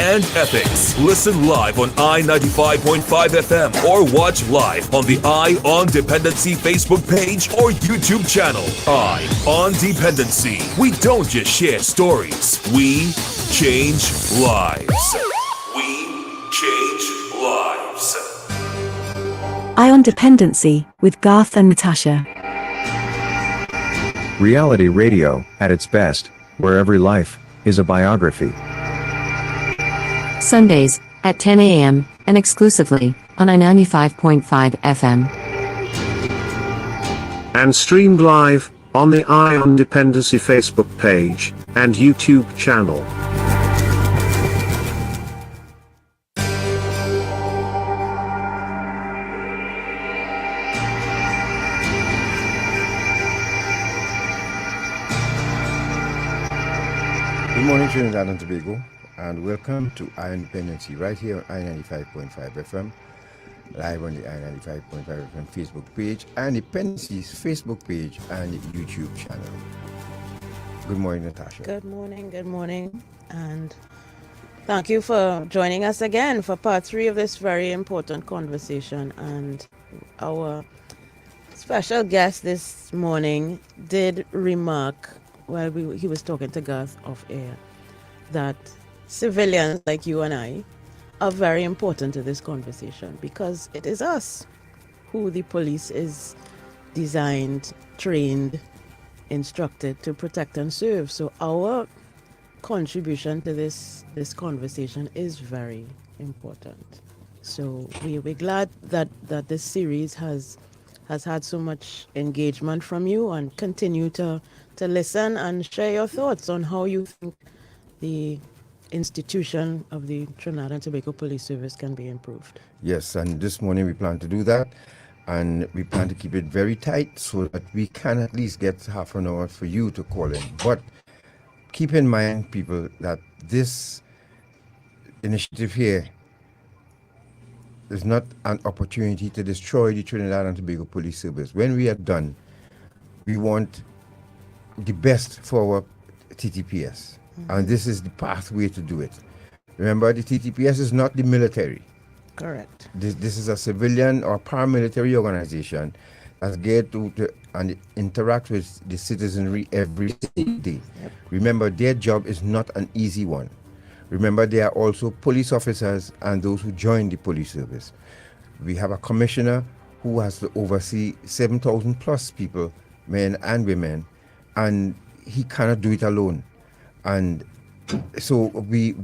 and ethics. Listen live on I-95.5 FM or watch live on the Eye on Dependency Facebook page or YouTube channel. Eye on Dependency. We don't just share stories. We change lives. We change lives. Eye on Dependency with Garth and Natasha. Reality radio at its best, where every life is a biography. Sundays at 10 a.m. and exclusively on I-95.5 FM. And streamed live on the Eye on Dependency Facebook page and YouTube channel. Good morning, Trinidad and Tobago, and welcome to Eye on Dependency right here on I-95.5 FM, live on the I-95.5 FM Facebook page and Dependency's Facebook page and YouTube channel. Good morning, Natasha. Good morning, and thank you for joining us again for part 3 of this very important conversation. And our special guest this morning did remark, while he was talking to Garth off air, that civilians like you and I are very important to this conversation, because it is us who the police is designed, trained, instructed to protect and serve. So our contribution to this conversation is very important. So we're glad that this series has had so much engagement from you, and continue to listen and share your thoughts on how you think the institution of the Trinidad and Tobago Police Service can be improved. Yes, and this morning we plan to do that, and we plan to keep it very tight so that we can at least get half an hour for you to call in. But keep in mind, people, that this initiative here is not an opportunity to destroy the Trinidad and Tobago Police Service. When we are done, we want the best for our TTPS. And this is the pathway to do it. Remember, the TTPS is not the military. Correct. This is a civilian or paramilitary organization that's geared to and interact with the citizenry every day. Yep. Remember, their job is not an easy one. Remember, they are also police officers and those who join the police service. We have a commissioner who has to oversee 7,000 plus people, men and women, and he cannot do it alone. And so we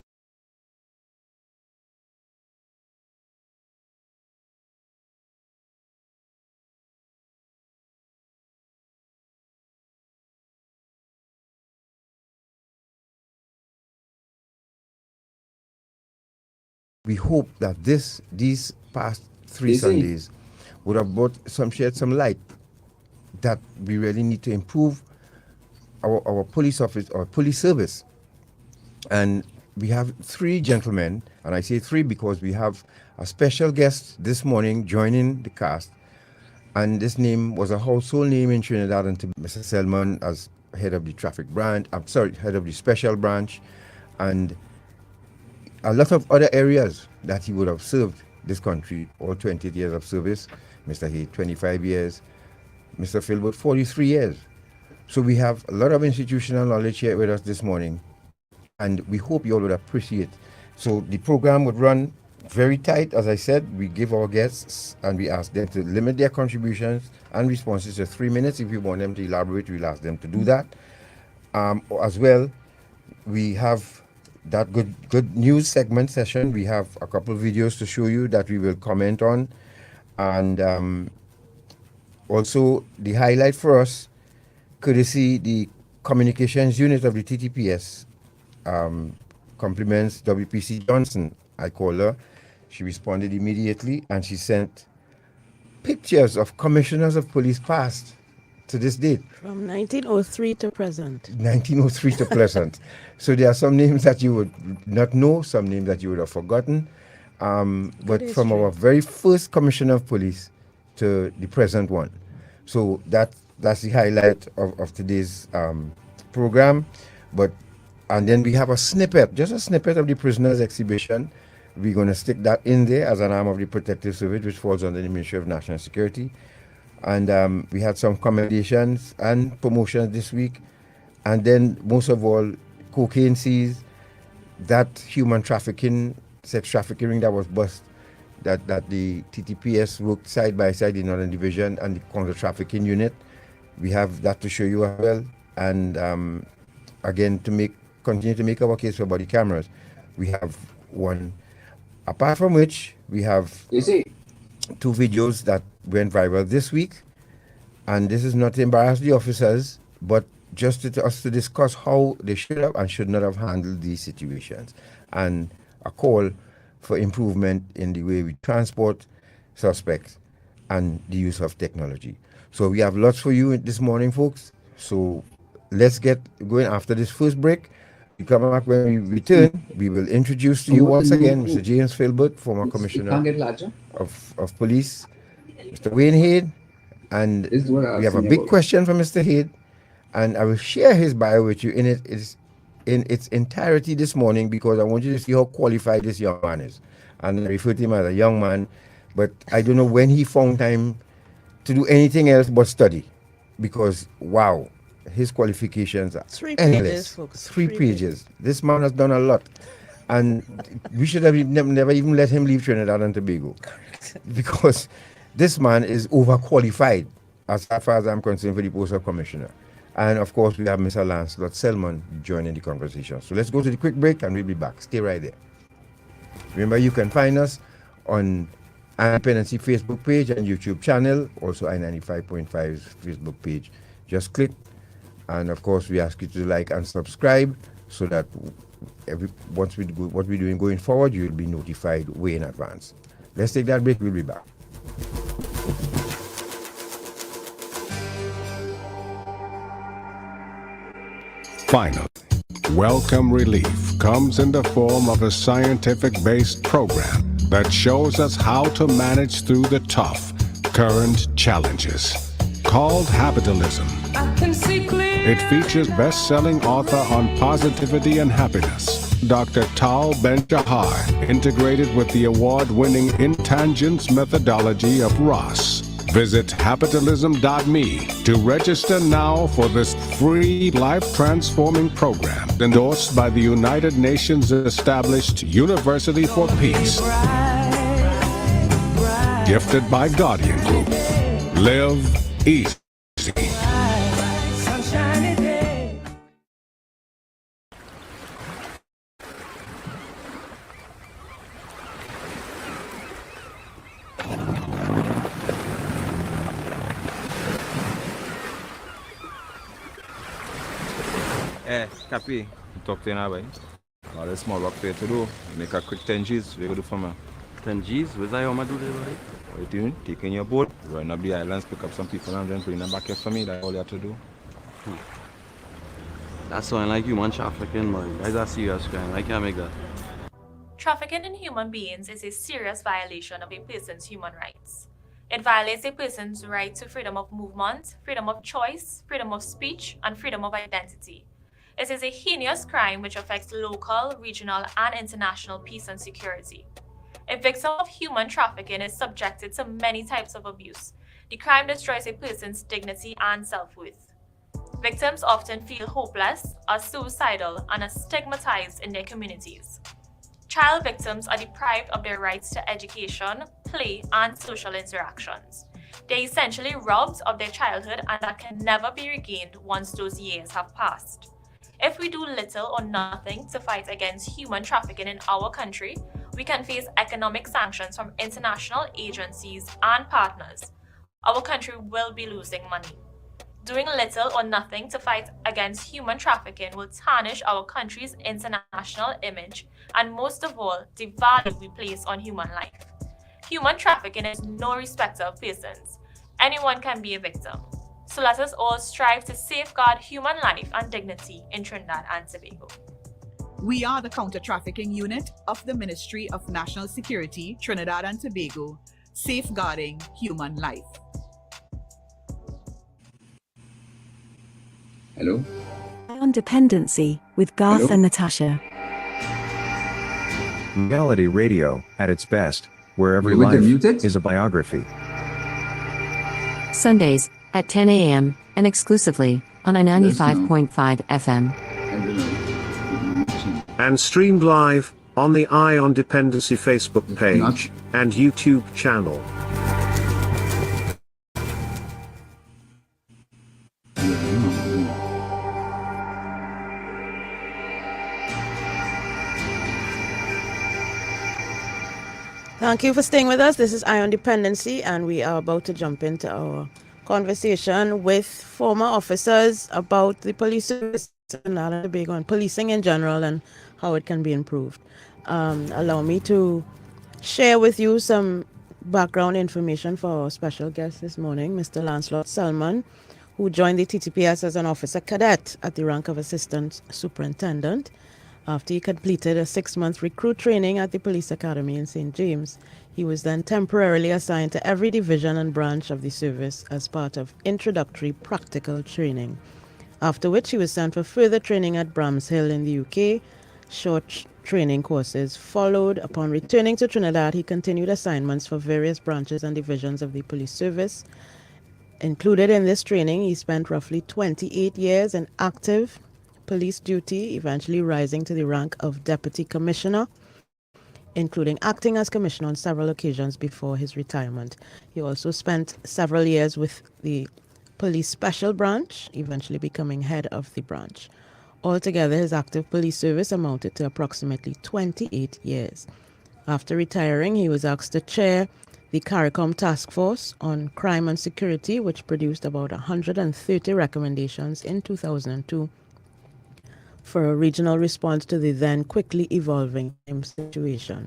hope that these past 3 Sundays would have shed some light that we really need to improve our police office or police service. And we have 3 gentlemen, and I say 3 because we have a special guest this morning joining the cast, and this name was a household name in Trinidad and Tobago. Mr. Selman as head of the head of the special branch, and a lot of other areas that he would have served this country, all 28 years of service. Mr. Hayde, 25 years. Mr. Philbert, 43 years. So we have a lot of institutional knowledge here with us this morning, and we hope you all would appreciate. So the program would run very tight. As I said, we give our guests and we ask them to limit their contributions and responses to 3 minutes. If we want them to elaborate, we'll ask them to do that. As well, we have that good news segment session. We have a couple of videos to show you that we will comment on, and also the highlight for us, courtesy the communications unit of the TTPS, compliments WPC Johnson. I called her. She responded immediately, and she sent pictures of commissioners of police past to this date. From 1903 to present. 1903 to present. So there are some names that you would not know, some names that you would have forgotten. But from our very first commissioner of police to the present one. So that's the highlight of today's program. But And then we have a snippet, just a snippet of the prisoners exhibition. We're going to stick that in there as an arm of the protective service, which falls under the Ministry of National Security. And we had some commendations and promotions this week. And then, most of all, cocaine seized, that human trafficking, sex trafficking that was bust, that the TTPS worked side by side in Northern Division and the counter trafficking unit. We have that to show you as well. And again, to continue to make our case for body cameras, we have one. Apart from which, we have 2 videos that went viral this week. And this is not to embarrass the officers, but just to us to discuss how they should have and should not have handled these situations. And a call for improvement in the way we transport suspects and the use of technology. So we have lots for you this morning, folks. So let's get going after this first break. We come back when we return. We will introduce to you once again Mr. James Philbert, former Commissioner of Police, Mr. Wayne Hayde, and we have a big question from Mr. Hayde, and I will share his bio with you in its entirety this morning because I want you to see how qualified this young man is. And I refer to him as a young man, but I don't know when he found time to do anything else but study, because wow, his qualifications are 3 endless. pages, folks. 3 pages. This man has done a lot, and we should have never even let him leave Trinidad and Tobago, because this man is overqualified as far as I'm concerned for the post of commissioner. And of course, we have Mr. Lancelot Selman joining the conversation. So let's go to the quick break and we'll be back. Stay right there. Remember, you can find us on Dependency Facebook page and YouTube channel, also I95.5's Facebook page. Just click, and of course, we ask you to like and subscribe so that once we do what we're doing going forward, you'll be notified way in advance. Let's take that break. We'll be back. Finally, Welcome Relief comes in the form of a scientific-based program that shows us how to manage through the tough, current challenges. Called Habitalism. It features best-selling author on positivity and happiness, Dr. Tal Ben-Shahar, integrated with the award-winning Intangence methodology of Ross. Visit habitalism.me to register now for this free life-transforming program endorsed by the United Nations established University for Peace. Gifted by Guardian Group. Live easy. Cappy, talk to you now, boy. All the small work for you to do. Make a quick 10 G's. We go do for me. 10 G's? Where's that how I do this, boy? What you doing? Taking your boat, run up the islands, pick up some people and then bring them back here for me. That's all you have to do. That's sounding like human trafficking, man. Guys are serious crime. I can't make that. Trafficking in human beings is a serious violation of a person's human rights. It violates a person's right to freedom of movement, freedom of choice, freedom of speech, and freedom of identity. It is a heinous crime which affects local, regional, and international peace and security. A victim of human trafficking is subjected to many types of abuse. The crime destroys a person's dignity and self-worth. Victims often feel hopeless, are suicidal, and are stigmatized in their communities. Child victims are deprived of their rights to education, play, and social interactions. They're essentially robbed of their childhood, and that can never be regained once those years have passed. If we do little or nothing to fight against human trafficking in our country, we can face economic sanctions from international agencies and partners. Our country will be losing money. Doing little or nothing to fight against human trafficking will tarnish our country's international image and, most of all, the value we place on human life. Human trafficking is no respecter of persons. Anyone can be a victim. So let us all strive to safeguard human life and dignity in Trinidad and Tobago. We are the Counter-Trafficking Unit of the Ministry of National Security, Trinidad and Tobago, safeguarding human life. On on Dependency with Garth and Natasha. Reality radio, at its best, where every You were life muted? is a biography. Sundays at 10 a.m. and exclusively on 95.5 FM. And streamed live on the Eye on Dependency Facebook page and YouTube channel. Thank you for staying with us. This is Eye on Dependency, and we are about to jump into our conversation with former officers about the police service and big on policing in general and how it can be improved. Allow me to share with you some background information for our special guest this morning, Mr. Lancelot Selman, who joined the TTPS as an officer cadet at the rank of assistant superintendent after he completed a 6-month recruit training at the police academy in St. James. He was then temporarily assigned to every division and branch of the service as part of introductory practical training, after which he was sent for further training at Bramshill in the UK. Short training courses followed. Upon returning to Trinidad, he continued assignments for various branches and divisions of the police service. Included in this training, he spent roughly 28 years in active police duty, eventually rising to the rank of Deputy Commissioner, including acting as Commissioner on several occasions before his retirement. He also spent several years with the Police Special Branch, eventually becoming head of the branch. Altogether, his active police service amounted to approximately 28 years. After retiring, he was asked to chair the CARICOM Task Force on Crime and Security, which produced about 130 recommendations in 2002 for a regional response to the then quickly evolving situation.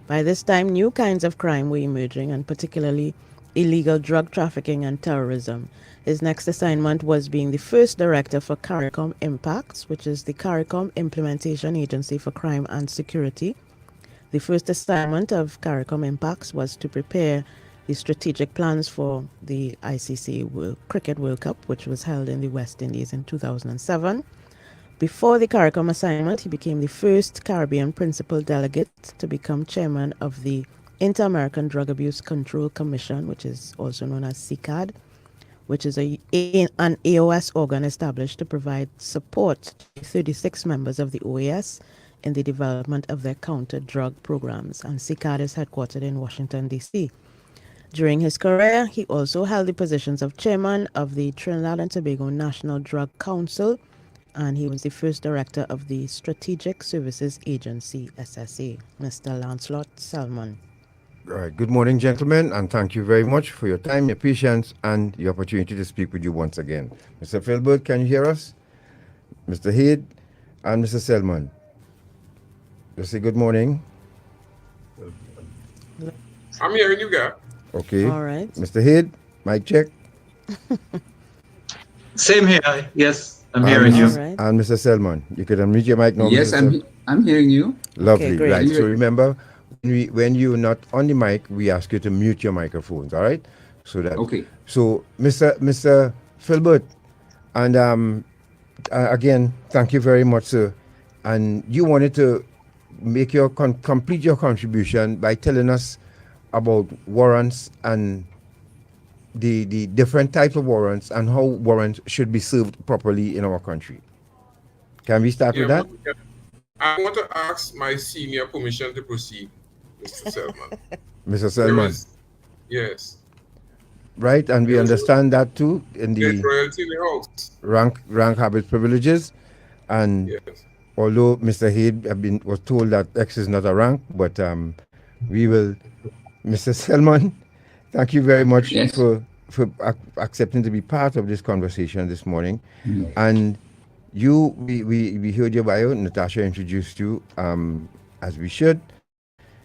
By this time, new kinds of crime were emerging, and particularly illegal drug trafficking and terrorism. His next assignment was being the first director for CARICOM Impacts, which is the CARICOM Implementation Agency for Crime and Security. The first assignment of CARICOM Impacts was to prepare the strategic plans for the ICC Cricket World Cup, which was held in the West Indies in 2007. Before the CARICOM assignment, he became the first Caribbean principal delegate to become chairman of the Inter-American Drug Abuse Control Commission, which is also known as CICAD, which is an AOS organ established to provide support to 36 members of the OAS in the development of their counter-drug programs, and CICAD is headquartered in Washington, D.C. During his career, he also held the positions of chairman of the Trinidad and Tobago National Drug Council, and he was the first director of the Strategic Services Agency, SSA, Mr. Lancelot Selman. All right. Good morning, gentlemen, and thank you very much for your time, your patience, and the opportunity to speak with you once again. Mr. Philbert, can you hear us? Mr. Hayde and Mr. Selman. Just say good morning. I'm hearing you, guy. Okay. All right. Mr. Hayde, mic check. Same here. Yes, I'm hearing you. Right. And Mr. Selman, you could unmute your mic now. Yes, I'm hearing you. Lovely. Okay, great. Right. So remember, when you're not on the mic, we ask you to mute your microphones. All right. So that. Okay. So Mr. Philbert, and again, thank you very much, sir. And you wanted to make your complete your contribution by telling us about warrants and the different types of warrants and how warrants should be served properly in our country. Can we start with that? I want to ask my senior permission to proceed, Mr. Selman. Mr. Selman. Yes. Right, and we understand that too in the royalty in the house. rank habit privileges, and although Mr. Hayde was told that X is not a rank, but we will, Mr. Selman, thank you very much for accepting to be part of this conversation this morning. And we heard your bio. Natasha introduced you as we should.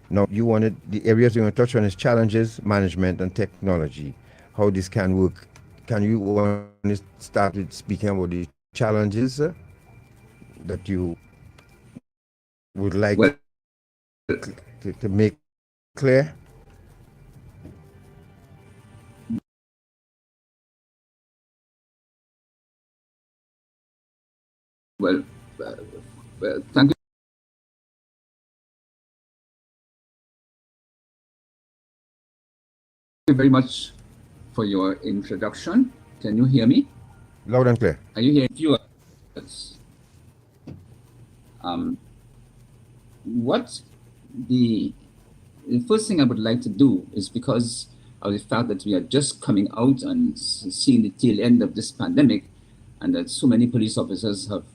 Now you wanted the areas you want to touch on is challenges, management, and technology. How this can work. Can you want to start with speaking about the challenges that you would like to make clear? Well, thank you very much for your introduction. Can you hear me? Loud and clear. Are you hearing viewers? What the first thing I would like to do is, because of the fact that we are just coming out and seeing the tail end of this pandemic, and that so many police officers have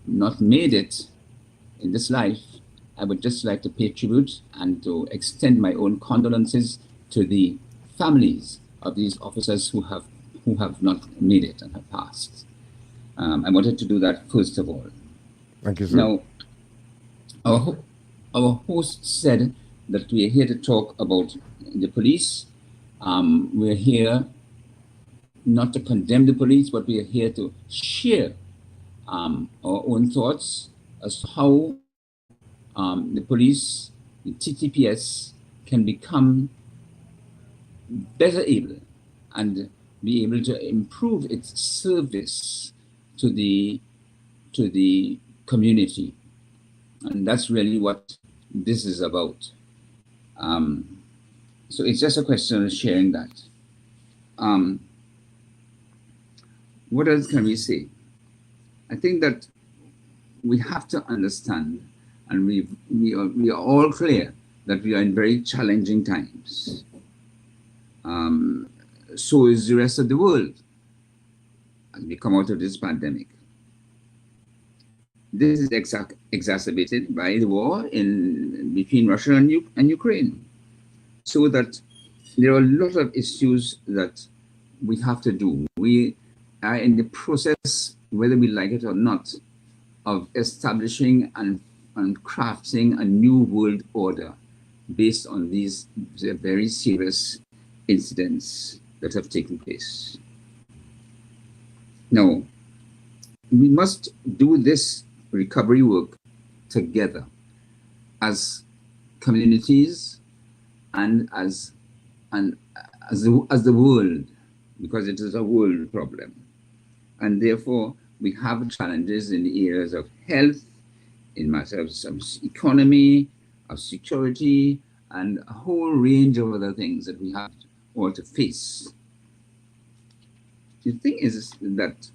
not made it in this life, I would just like to pay tribute and to extend my own condolences to the families of these officers who have not made it and have passed. I wanted to do that first of all. Thank you, sir. Now, our host said that we are here to talk about the police. We're here not to condemn the police, but we are here to share our own thoughts as to how the police, the TTPS, can become better able and be able to improve its service to the community. And that's really what this is about. So it's just a question of sharing that. What else can we say? I think that we have to understand, and we are all clear that we are in very challenging times. So is the rest of the world as we come out of this pandemic. This is exacerbated by the war between Russia and Ukraine. So that there are a lot of issues that we have to do. We are in the process, whether we like it or not, of establishing and crafting a new world order based on these very serious incidents that have taken place. Now, we must do this recovery work together as communities and as the world, because it is a world problem. And therefore, we have challenges in the areas of health, in matters of economy, of security, and a whole range of other things that we have all to face. The thing is that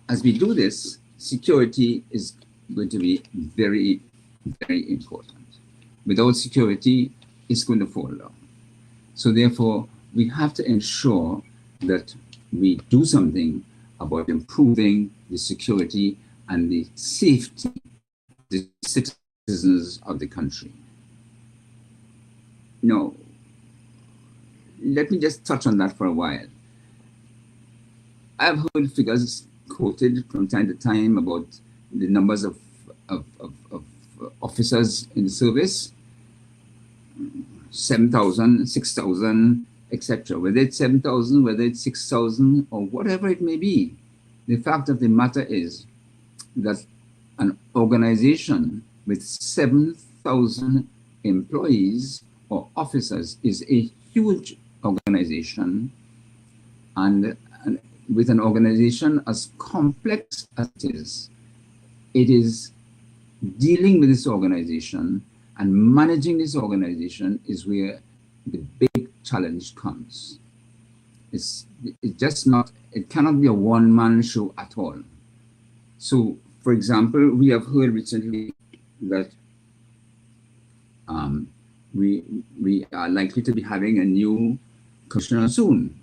as we do this, security is going to be very, very important. Without security, it's going to fall down. So therefore, we have to ensure that we do something about improving the security and the safety of the citizens of the country. Now, let me just touch on that for a while. I've heard figures quoted from time to time about the numbers of officers in the service, 7,000, 6,000, etc. Whether it's 7,000, whether it's 6,000, or whatever it may be, the fact of the matter is that an organization with 7,000 employees or officers is a huge organization, and with an organization as complex as it is dealing with this organization and managing this organization is where the big challenge comes. It's just not, it cannot be a one-man show at all. So, for example, we have heard recently that we are likely to be having a new commissioner soon.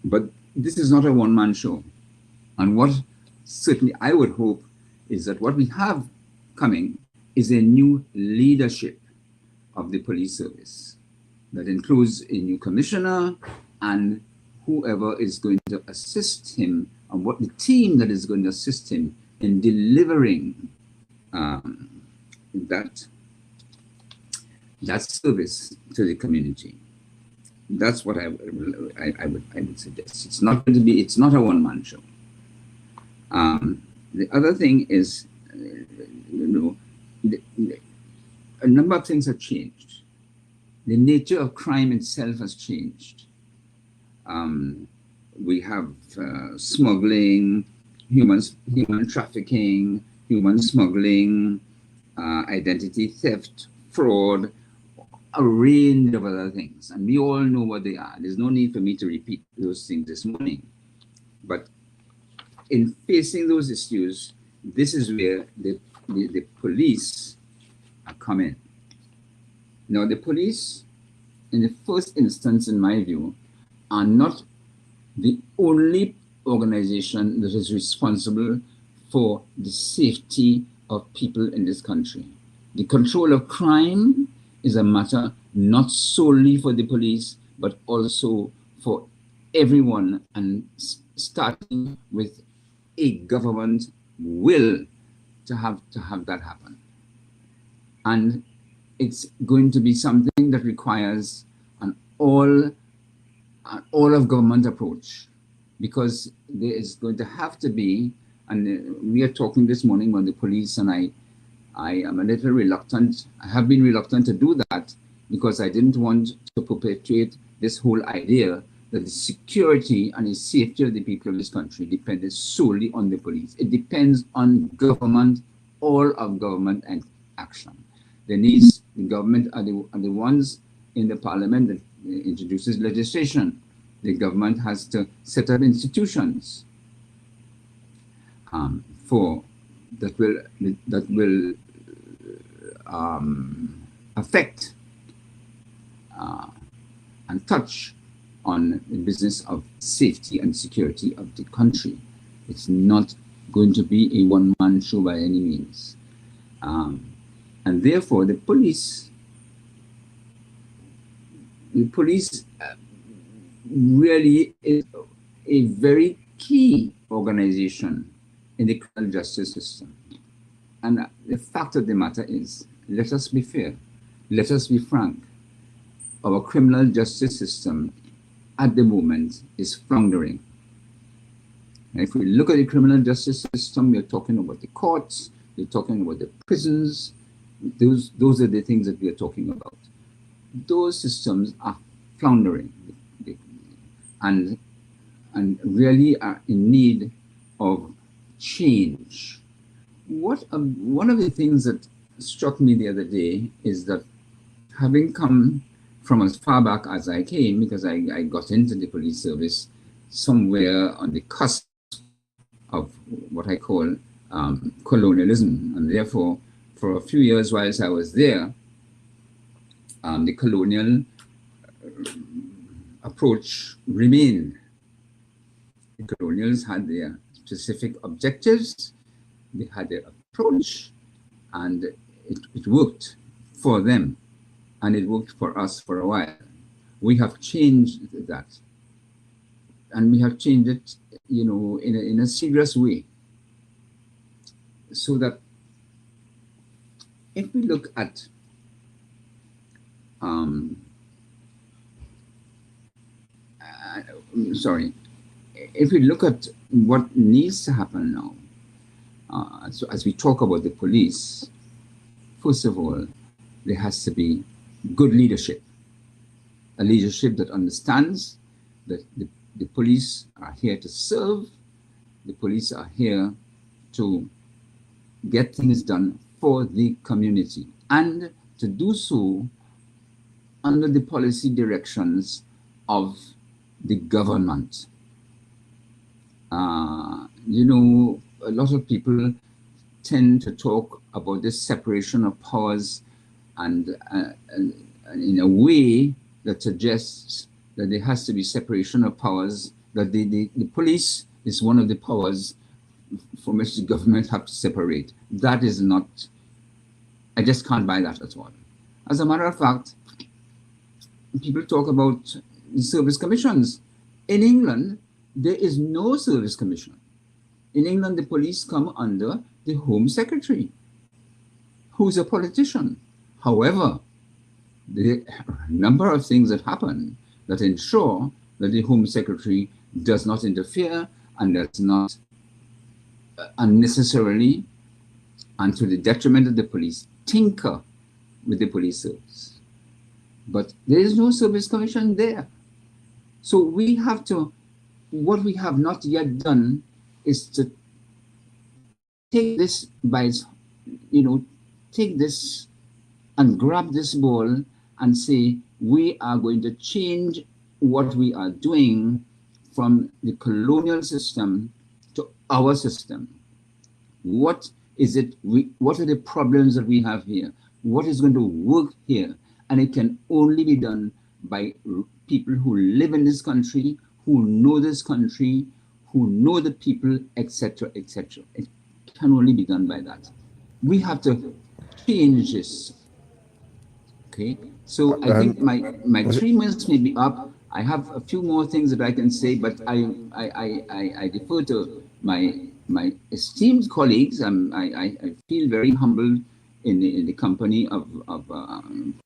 But this is not a one-man show. And what certainly I would hope is that what we have coming is a new leadership of the police service that includes a new commissioner and whoever is going to assist him, and what the team that is going to assist him in delivering that service to the community. That's what I would suggest. It's not going to be. It's not a one-man show. The other thing is, a number of things have changed. The nature of crime itself has changed. we have smuggling, human trafficking, human smuggling, identity theft, fraud, a range of other things. And we all know what they are. There's no need for me to repeat those things this morning. But in facing those issues, this is where the police are coming. Now, the police, in the first instance, in my view, are not the only organization that is responsible for the safety of people in this country. The control of crime is a matter not solely for the police, but also for everyone, and starting with a government will to have that happen. And it's going to be something that requires an all of government approach, because there is going to have to be, and we are talking this morning about the police, and I am a little reluctant. I have been reluctant to do that because I didn't want to perpetuate this whole idea that the security and the safety of the people of this country depends solely on the police. It depends on government, all of government and action. The government are the ones in the parliament that introduces legislation. The government has to set up institutions that will affect and touch on the business of safety and security of the country. It's not going to be a one-man show by any means. And therefore, the police really is a very key organization in the criminal justice system. And the fact of the matter is, let us be fair, let us be frank. Our criminal justice system at the moment is floundering. And if we look at the criminal justice system, we're talking about the courts, we're talking about the prisons. Those are the things that we are talking about. Those systems are floundering and really are in need of change. One of the things that struck me the other day is that, having come from as far back as I came, because I got into the police service somewhere on the cusp of what I call colonialism, and therefore for a few years whilst I was there, the colonial approach remained. The colonials had their specific objectives, they had their approach, and it worked for them, and it worked for us for a while. We have changed that, and we have changed it, in a serious way, so that if we look at if we look at what needs to happen now, so as we talk about the police, first of all, there has to be good leadership, a leadership that understands that the police are here to serve, the police are here to get things done for the community, and to do so under the policy directions of the government. A lot of people tend to talk about this separation of powers, and in a way that suggests that there has to be separation of powers, that the police is one of the powers from which the government have to separate. That is not, I just can't buy that at all. As a matter of fact, people talk about the service commissions. In England, there is no service commission. In England, the police come under the Home Secretary, who's a politician. However, the number of things that happen that ensure that the Home Secretary does not interfere and does not unnecessarily, and to the detriment of the police, tinker with the police service. But there is no service commission there. So we have to what we have not yet done is to take this by, take this and grab this ball and say, we are going to change what we are doing from the colonial system to our system. What is it? What are the problems that we have here? What is going to work here? And it can only be done by people who live in this country, who know this country, who know the people, etc., etc. It can only be done by that. We have to change this. Okay, so I think my 3 minutes may be up. I have a few more things that I can say, but I defer to my esteemed colleagues. I feel very humbled in the company of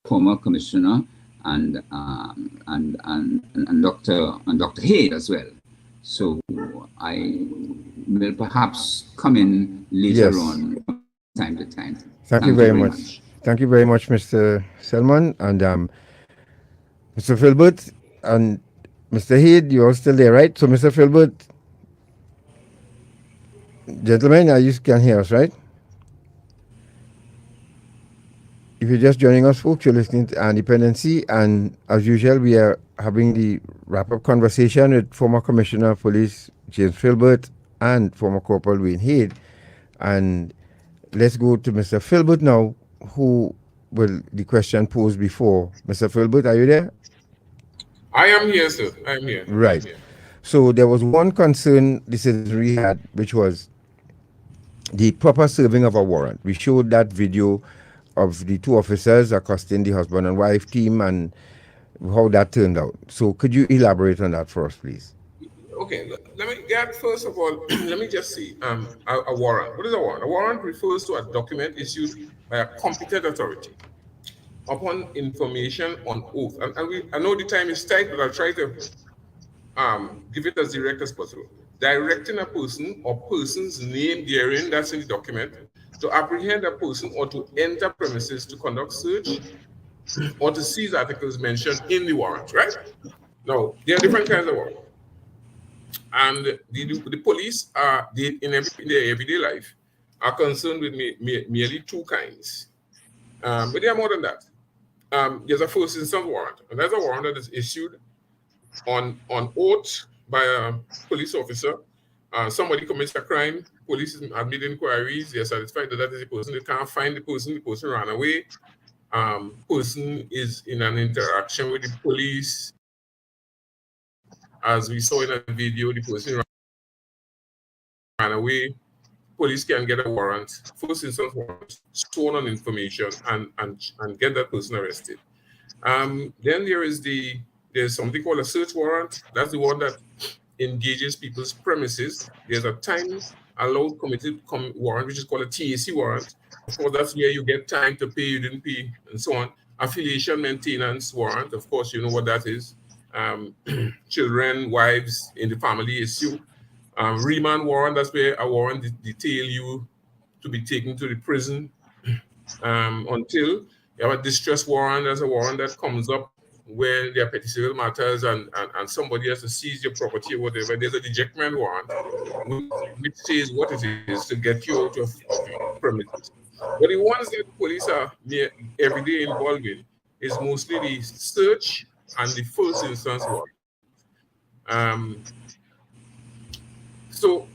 former commissioner and Dr. Hayde as well. So I will perhaps come in later on, time to time. Thank you very much. Thank you very much, Mr. Selman and Mr. Philbert and Mr. Hayde. You're all still there, right? So, Mr. Philbert, gentlemen, you can hear us, right? If you're just joining us, folks, you're listening to Dependency, and as usual, we are having the wrap-up conversation with former Commissioner of Police James Philbert and former Corporal Wayne Hayde. And let's go to Mr. Philbert now, who will the question posed before. Mr. Philbert, are you there? I am here, sir. I am here. Right. So there was one concern the citizenry had, which was the proper serving of a warrant. We showed that video of the two officers accosting the husband and wife team and how that turned out. So could you elaborate on that for us, please? Okay, let me get, first of all, let me just see, a warrant. What is a warrant? A warrant refers to a document issued by a competent authority upon information on oath. I know the time is tight, but I'll try to give it as direct as possible. Directing a person or person's name therein, that's in the document, to apprehend a person or to enter premises to conduct search or to seize articles mentioned in the warrant, right? Now, there are different kinds of warrants. And the police are, in their everyday life, are concerned with merely two kinds. But there are more than that. There's a first instance warrant, and that's a warrant that is issued on oath by a police officer. Somebody commits a crime, police have made inquiries, they're satisfied that that is the person, they can't find the person ran away, person is in an interaction with the police. As we saw in a video, the person ran away, police can get a warrant, first instance warrant, sworn on information, and get that person arrested. Then there's something called a search warrant. That's the one that engages people's premises. There's a time allowed committed warrant, which is called a TAC warrant. Of course, that's where you get time to pay, you didn't pay, and so on. Affiliation maintenance warrant, of course, you know what that is. Children, wives in the family issue. Remand warrant, that's where a warrant detail you to be taken to the prison until you have a distress warrant. That's a warrant that comes up when there are petty civil matters and somebody has to seize your property or whatever. There's a dejectment warrant which says what it is to get you out of premises. But the ones that the police are every day involved in is mostly the search and the first instance warrant. So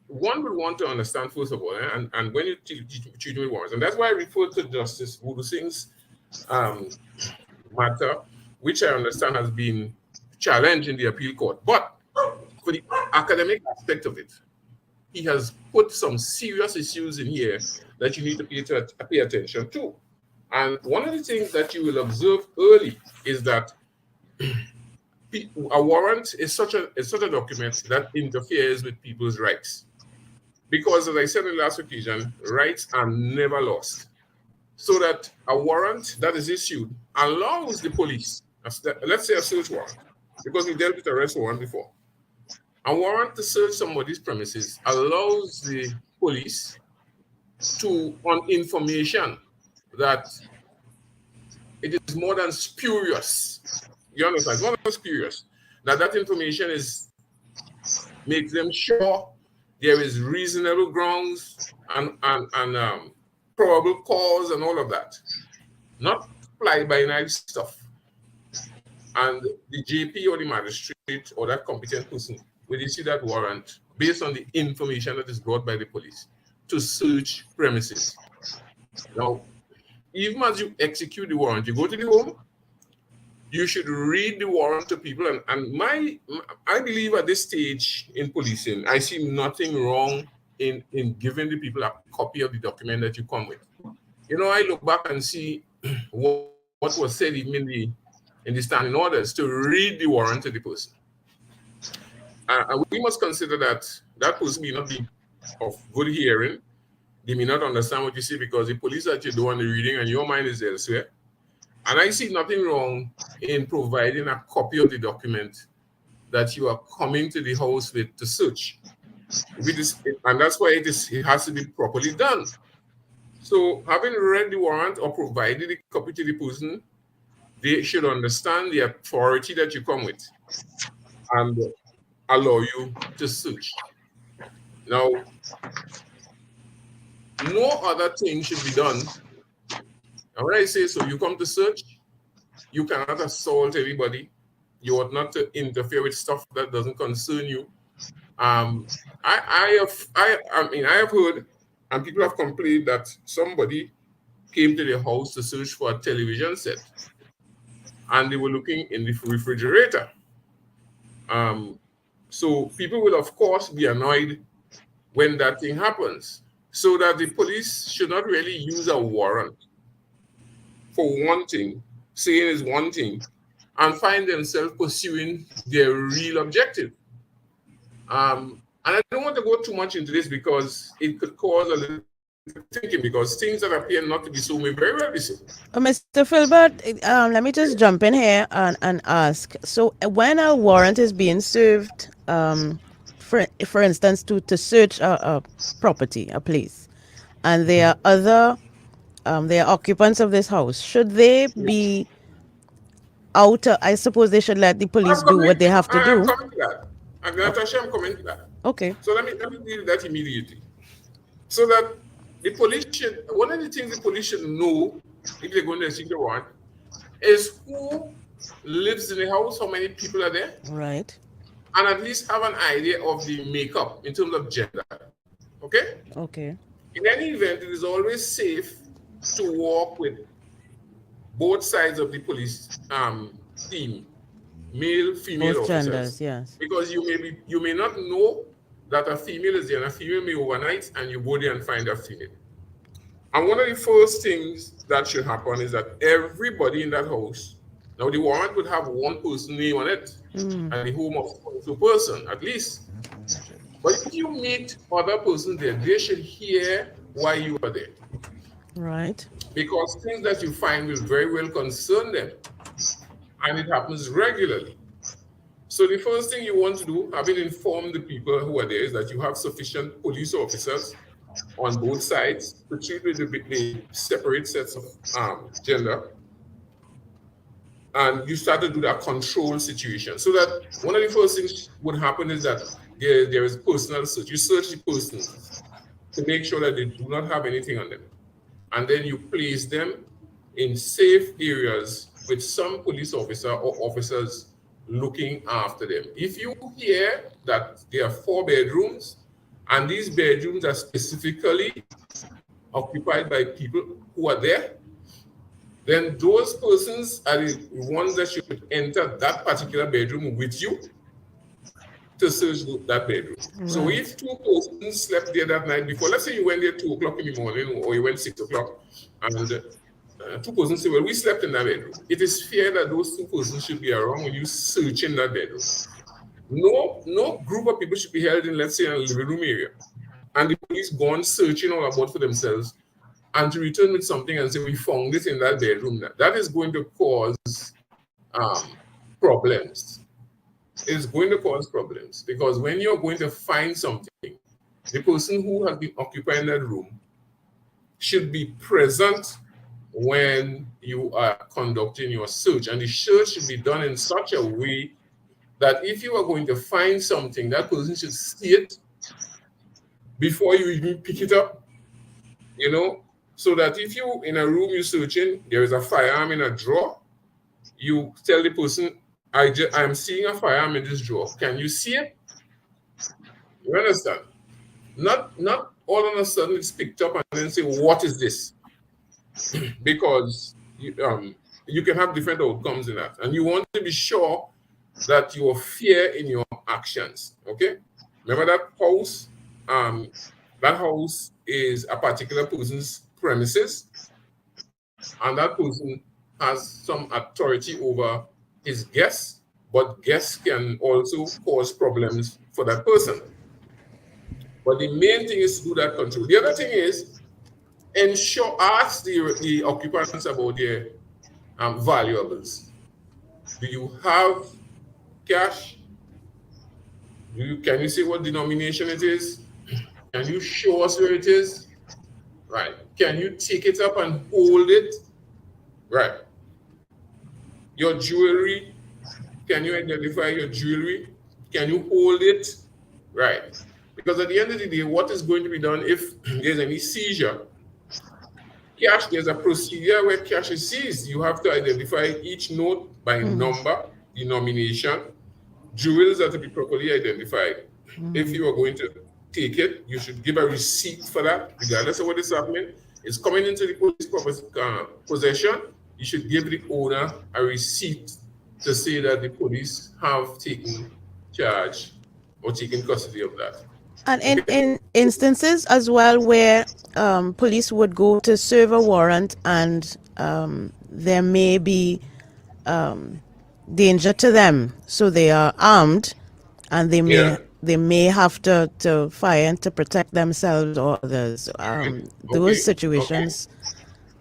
one would want to understand, first of all, and when you treat with warrants, and that's why I refer to Justice Voodoo Singh's matter, which I understand has been challenged in the appeal court. But for the academic aspect of it, he has put some serious issues in here that you need to pay attention to. And one of the things that you will observe early is that a warrant is such a document that interferes with people's rights. Because, as I said in the last occasion, rights are never lost. So that a warrant that is issued allows the police, let's say a search warrant, because we dealt with arrest warrant before. A warrant to search somebody's premises allows the police to, on information that it is more than spurious. You understand? It's more than spurious. That information is make them sure there is reasonable grounds and probable cause and all of that. Not fly-by-night stuff. And the JP or the magistrate or that competent person will issue that warrant based on the information that is brought by the police to search premises. Now, even as you execute the warrant, you go to the home, you should read the warrant to people. And I believe at this stage in policing, I see nothing wrong in giving the people a copy of the document that you come with. You know, I look back and see what was said even in the standing orders to read the warrant to the person. And we must consider that that person may not be of good hearing. They may not understand what you say because the police are at your door and the reading and your mind is elsewhere. And I see nothing wrong in providing a copy of the document that you are coming to the house with to search. And that's why it has to be properly done. So having read the warrant or provided a copy to the person, they should understand the authority that you come with and allow you to search. Now, no other thing should be done. And when I say so, you come to search, you cannot assault anybody. You ought not to interfere with stuff that doesn't concern you. I have heard, and people have complained that somebody came to the house to search for a television set, and they were looking in the refrigerator. So people will, of course, be annoyed when that thing happens. So that the police should not really use a warrant for one thing, saying is one thing, and find themselves pursuing their real objective. And I don't want to go too much into this because it could cause a little thinking, because things that appear not to be so may very well be so. Mr. Philbert, let me just jump in here and ask. So when a warrant is being served, for instance, to search a property, a place, and there are other there are occupants of this house, should they be out? I suppose they should let the police do what they have to do. I'm coming to that. I'm coming to that. Okay. So let me deal with that immediately. So that the police should, one of the things the police should know if they're going to execute the warrant is who lives in the house, how many people are there. Right. And at least have an idea of the makeup in terms of gender. Okay? Okay. In any event, it is always safe to walk with both sides of the police team, male, female Both officers. genders, yes. Because you may not know that a female is there, and a female may overnight, and you go there and find a female. And one of the first things that should happen is that everybody in that house, now the warrant would have one person name on it, and the home of one person at least. But if you meet other persons there, they should hear why you are there. Right. Because things that you find will very well concern them. And it happens regularly. So the first thing you want to do, having informed the people who are there, is that you have sufficient police officers on both sides to treat with the separate sets of gender. And you start to do that control situation. So that one of the first things would happen is that there is personal search. You search the persons to make sure that they do not have anything on them. And then you place them in safe areas with some police officer or officers looking after them. If you hear that there are 4 bedrooms and these bedrooms are specifically occupied by people who are there, then those persons are the ones that should enter that particular bedroom with you to search that bedroom. Right. So if 2 persons slept there that night before, let's say you went there 2 o'clock in the morning or you went 6 o'clock, and 2 persons say, well, we slept in that bedroom. It is fair that those 2 persons should be around when you search in that bedroom. No group of people should be held in, let's say, a living room area, and the police gone searching all about for themselves, and to return with something and say, we found it in that bedroom. That is going to cause problems. It's going to cause problems because when you're going to find something, the person who has been occupying that room should be present when you are conducting your search. And the search should be done in such a way that if you are going to find something, that person should see it before you even pick it up, you know, so that if you in a room you're searching, there is a firearm in a drawer, you tell the person, I'm seeing a firearm in this drawer. Can you see it? You understand? Not all of a sudden it's picked up and then say, what is this? Because you can have different outcomes in that. And you want to be sure that you are fair in your actions. Okay? Remember that house? That house is a particular person's premises, and that person has some authority over his guests, but guests can also cause problems for that person. But the main thing is to do that control. The other thing is ask the occupants about their valuables. Do you have cash? Can you say what denomination it is? Can you show us where it is? Right. Can you take it up and hold it? Right. Your jewelry, can you identify your jewelry? Can you hold it? Right. Because at the end of the day, what is going to be done if there's any seizure? Cash, there's a procedure where cash is seized. You have to identify each note by number, denomination. Jewels are to be properly identified. If you are going to take it, you should give a receipt for that, regardless of what is happening. It's coming into the police possession. You should give the owner a receipt to say that the police have taken charge or taken custody of that. And in instances as well where police would go to serve a warrant and there may be danger to them, so they are armed and they may have to fire to protect themselves or others. Those situations.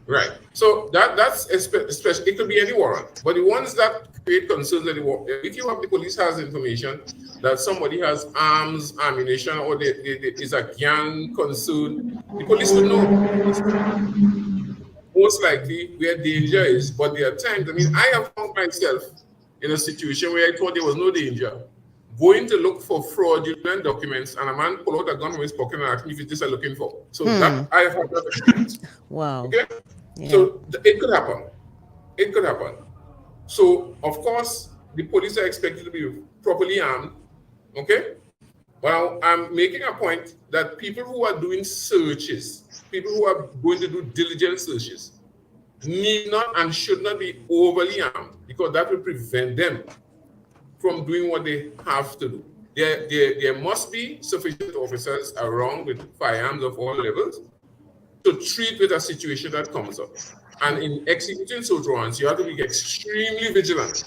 Right. So that's especially, it could be any warrant, but the ones that create concerns that if you have the police has information that somebody has arms, ammunition, or there is a gang concern, the police will know. Most likely where danger is, but there are times, I mean, I have found myself in a situation where I thought there was no danger, going to look for fraudulent documents, and a man pull out a gun from his pocket and ask me if it's this I'm looking for. So that I have had that experience. Wow. Okay? Yeah. So it could happen. It could happen. So, of course, the police are expected to be properly armed. Okay? Well, I'm making a point that people who are doing searches, people who are going to do diligent searches, need not and should not be overly armed, because that will prevent them from doing what they have to do. There must be sufficient officers around with firearms of all levels to treat with a situation that comes up. And in executing search warrants, you have to be extremely vigilant,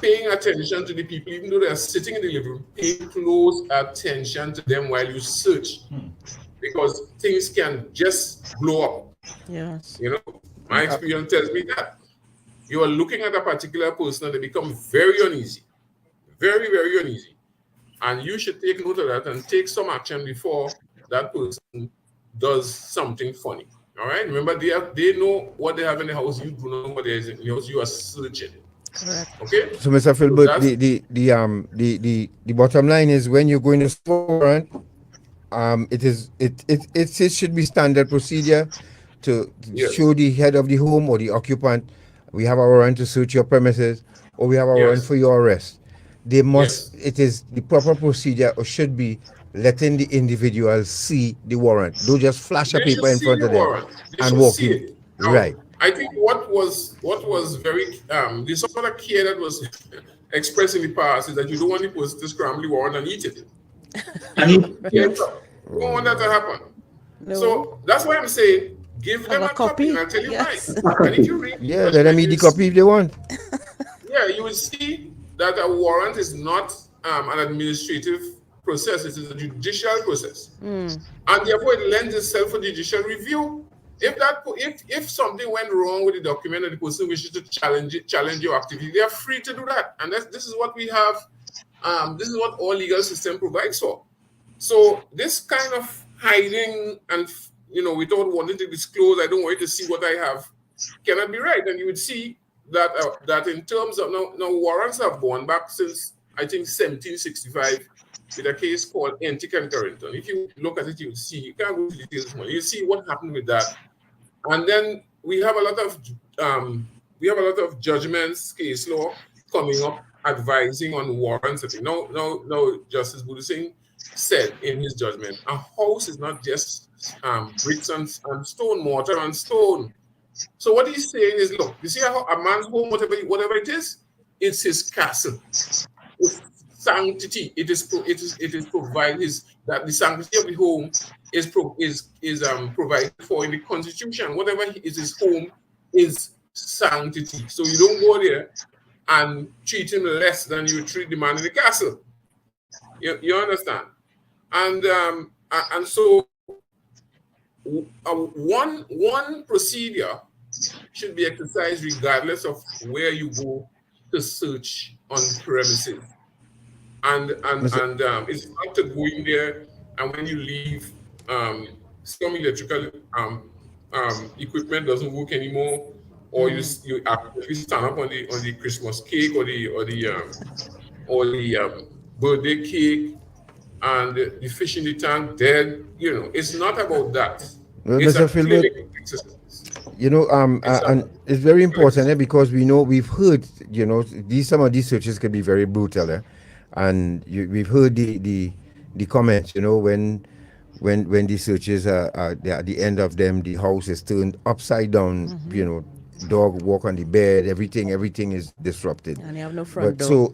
paying attention to the people, even though they are sitting in the living room, paying close attention to them while you search, because things can just blow up. Yes. You know, my experience tells me that. You are looking at a particular person and they become very uneasy, very, very uneasy. And you should take note of that and take some action before that person does something funny. All right? Remember, they know what they have in the house. You do not know what there is in the house. You are searching. Correct. Okay? So, Mr. Philbert, the bottom line is when you're going to warrant, it should be standard procedure to show the head of the home or the occupant, we have a warrant to search your premises, or we have a warrant for your arrest. They must, it is the proper procedure, or should be letting the individual see the warrant. Don't just flash a paper in front of them and walk in. Right. I think what was very the sort of care that was expressed in the past is that you don't want the person to scramble the warrant and eat it. You don't want that to happen. No. So that's why I'm saying give them a copy and I'll tell you why. And if you read, let them eat the copy if they want. Yeah, you will see that a warrant is not an administrative process, it is a judicial process. And therefore it lends itself for judicial review. If something went wrong with the document and the person wishes to challenge your activity, they are free to do that. And this is what we have, this is what our legal system provides for. So this kind of hiding and without wanting to disclose, I don't want you to see what I have, cannot be right. And you would see that in terms of now warrants have gone back since I think 1765 with a case called anti-concurrenton. If you look at it, you see, you can't go into details more. You see what happened with that, and then we have a lot of judgments, case law coming up advising on warrants. Now, Justice Budu Singh said in his judgment, a house is not just bricks and stone, mortar and stone. So what he's saying is, look, you see how a man's home, whatever it is, it's his castle. It's sanctity. It is provided that the sanctity of the home is provided for in the Constitution. Whatever is his home is sanctity. So you don't go there and treat him less than you treat the man in the castle. You understand? And so one procedure should be exercised regardless of where you go to search on premises. And it's not to go in there and when you leave, some electrical equipment doesn't work anymore, or you stand up on the Christmas cake or the birthday cake, and the fish in the tank dead. It's not about that. Mr. Philbert, and it's very important because we've heard, some of these searches can be very brutal, and we've heard the comments, when these searches are at the end of them, the house is turned upside down, dog walk on the bed, everything is disrupted. And you have no front door.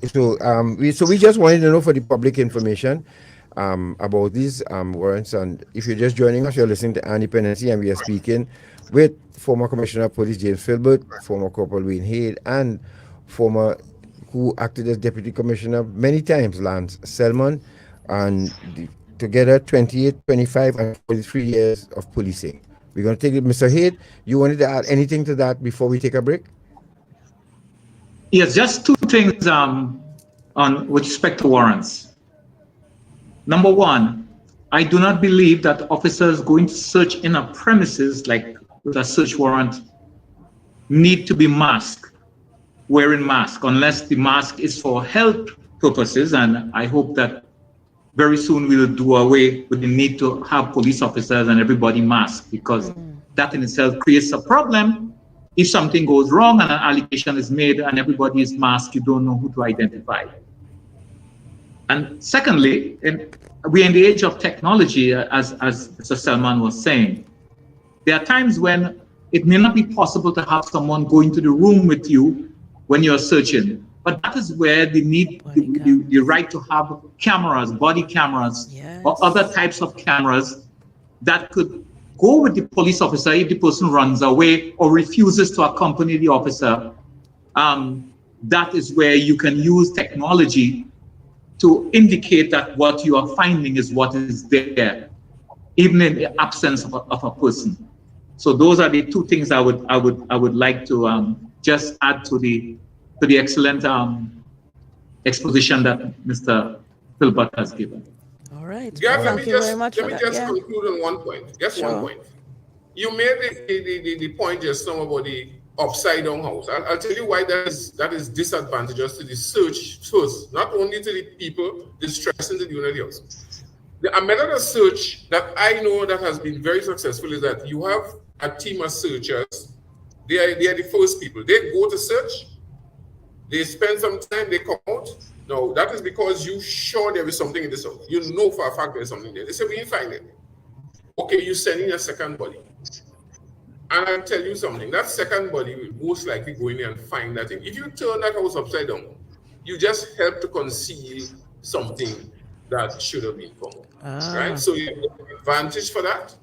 So we just wanted to know for the public information about these warrants. And if you're just joining us, you're listening to Dependency, and we are speaking with former Commissioner of Police James Philbert, former Corporal Wayne Hayde, and former who acted as Deputy Commissioner many times, Lance Selman, and together 28, 25, and 43 years of policing. We're going to take it. Mr. Hayde, you wanted to add anything to that before we take a break? Yes, just two things on with respect to warrants. Number one, I do not believe that officers going to search in a premises like with a search warrant need to be masked, wearing mask, unless the mask is for health purposes. And I hope that very soon we'll do away with the need to have police officers and everybody masked, because that in itself creates a problem. If something goes wrong and an allegation is made and everybody is masked, you don't know who to identify. And secondly, we're in the age of technology, as Mr. Selman was saying. There are times when it may not be possible to have someone go into the room with you when you're searching. But that is where they need the right to have cameras, body cameras, or other types of cameras that could go with the police officer if the person runs away or refuses to accompany the officer. That is where you can use technology to indicate that what you are finding is what is there, even in the absence of a person. So those are the two things I would like to just add to the excellent exposition that Mr. Philbert has given. All right. Gareth, Thank you very much. Let me just conclude on one point. Just one point. You made the point just now about the upside down house. I'll tell you why that is disadvantageous to the search first, not only to the people distressing the unit of the house. A method of search that I know that has been very successful is that you have a team of searchers. They are the first people. They go to search. They spend some time, they come out. No, that is because you sure there is something in this house. You know for a fact there's something there. They say, we didn't find it. Okay, you send in a second body. And I'll tell you something, that second body will most likely go in there and find that thing. If you turn that house upside down, you just help to conceal something that should have been found. Right? So you have an advantage for that.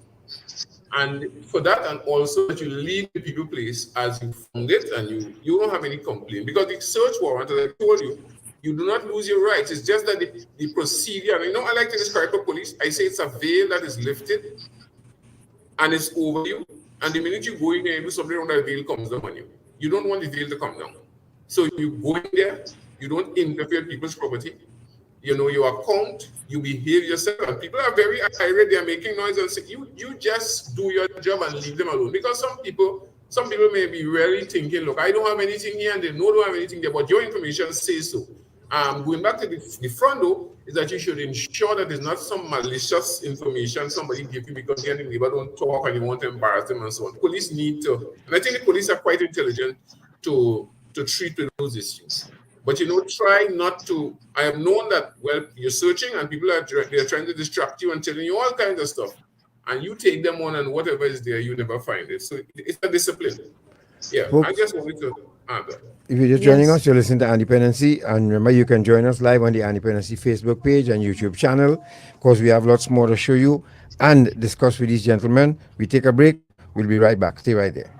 And for that, and also that you leave the people place as you found it, and you don't have any complaint. Because the search warrant, as I told you, you do not lose your rights. It's just that the procedure, I like to describe the police. I say it's a veil that is lifted and it's over you. And the minute you go in there and do something wrong, that veil comes down on you. You don't want the veil to come down. So you go in there, you don't interfere with people's property. You account, you behave yourself, and people are very irate. They're making noise and say, you just do your job and leave them alone. Because some people some people may be really thinking, look, I don't have anything here, and they know don't have anything there, but your information says so. Going back to the front though, is that you should ensure that there's not some malicious information somebody give you because the neighbor don't talk and you want to embarrass them and so on. Police need to, and I think the police are quite intelligent to treat with those issues. But try not to. I have known that you're searching and people they're trying to distract you and telling you all kinds of stuff, and you take them on and whatever is there, you never find it. So it's a discipline. Yeah, Folks, I just wanted to add that. If you're just joining us, you're listening to Dependency, and remember you can join us live on the Dependency Facebook page and YouTube channel, because we have lots more to show you and discuss with these gentlemen. We take a break. We'll be right back. Stay right there.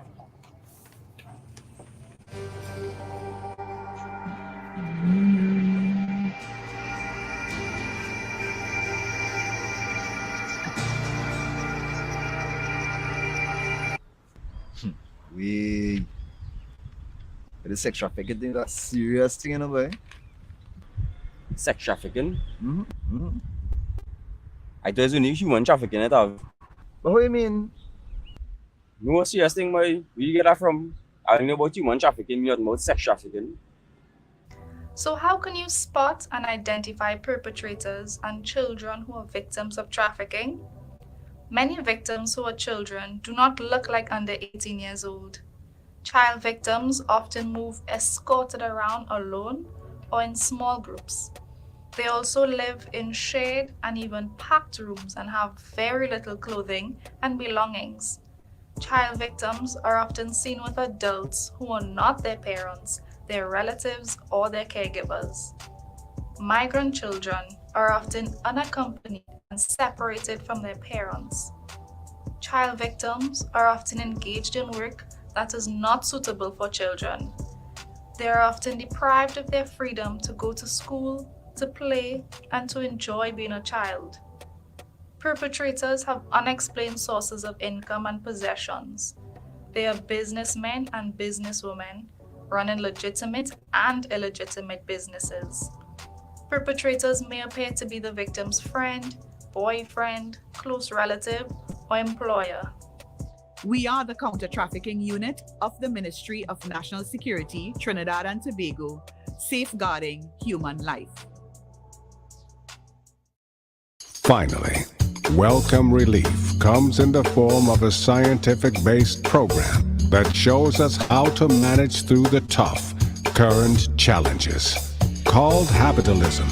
The sex trafficking thing, that's serious thing in a way. Sex trafficking? I thought it was only human trafficking at all. But what do you mean? No serious thing, boy. Where you get that from? I don't know about human trafficking, you're about sex trafficking. So how can you spot and identify perpetrators and children who are victims of trafficking? Many victims who are children do not look like under 18 years old. Child victims often move escorted around alone or in small groups. They also live in shared and even packed rooms and have very little clothing and belongings. Child victims are often seen with adults who are not their parents, their relatives, or their caregivers. Migrant children are often unaccompanied and separated from their parents. Child victims are often engaged in work that is not suitable for children. They are often deprived of their freedom to go to school, to play, and to enjoy being a child. Perpetrators have unexplained sources of income and possessions. They are businessmen and businesswomen running legitimate and illegitimate businesses. Perpetrators may appear to be the victim's friend, boyfriend, close relative, or employer. We are the counter-trafficking unit of the Ministry of National Security, Trinidad and Tobago, safeguarding human life. Finally, Welcome Relief comes in the form of a scientific-based program that shows us how to manage through the tough, current challenges. Called Habitalism.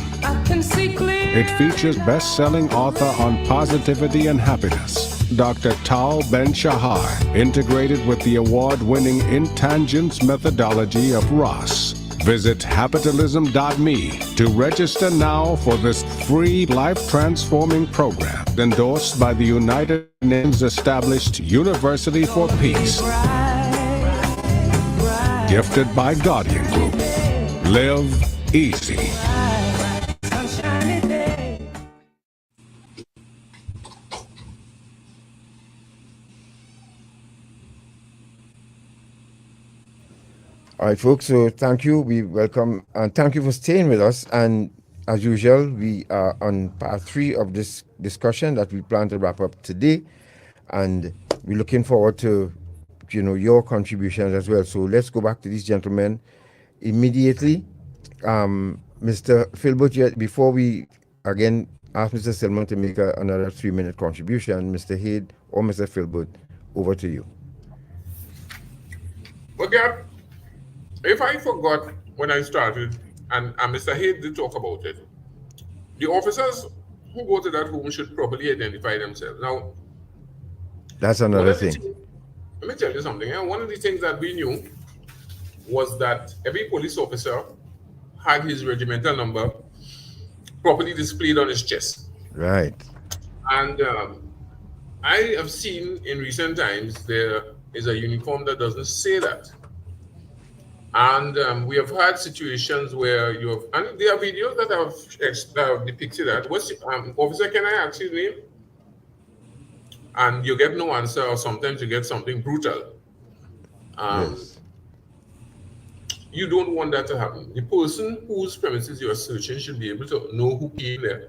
It features best-selling author on positivity and happiness, Dr. Tal Ben-Shahar, integrated with the award-winning Intangence methodology of Ross. Visit habitalism.me to register now for this free life-transforming program endorsed by the United Nations established University for Peace. Gifted by Guardian Group. Live easy. All right, folks, so thank you. We welcome and thank you for staying with us. And as usual, we are on part 3 of this discussion that we plan to wrap up today. And we're looking forward to, your contributions as well. So let's go back to these gentlemen immediately. Mr. Philbert, before we again ask Mr. Selman to make another 3-minute contribution, Mr. Hayde or Mr. Philbert, over to you. Well, Gab, if I forgot when I started, and Mr. Hayde did talk about it, the officers who go to that home should properly identify themselves. Now, that's another thing. Let me tell you something. One of the things that we knew was that every police officer had his regimental number properly displayed on his chest. Right. And I have seen in recent times there is a uniform that doesn't say that. And we have had situations where you have, and there are videos that have depicted that. What's officer, can I ask your name? And you get no answer, or sometimes you get something brutal. Yes. You don't want that to happen. The person whose premises you are searching should be able to know who came there.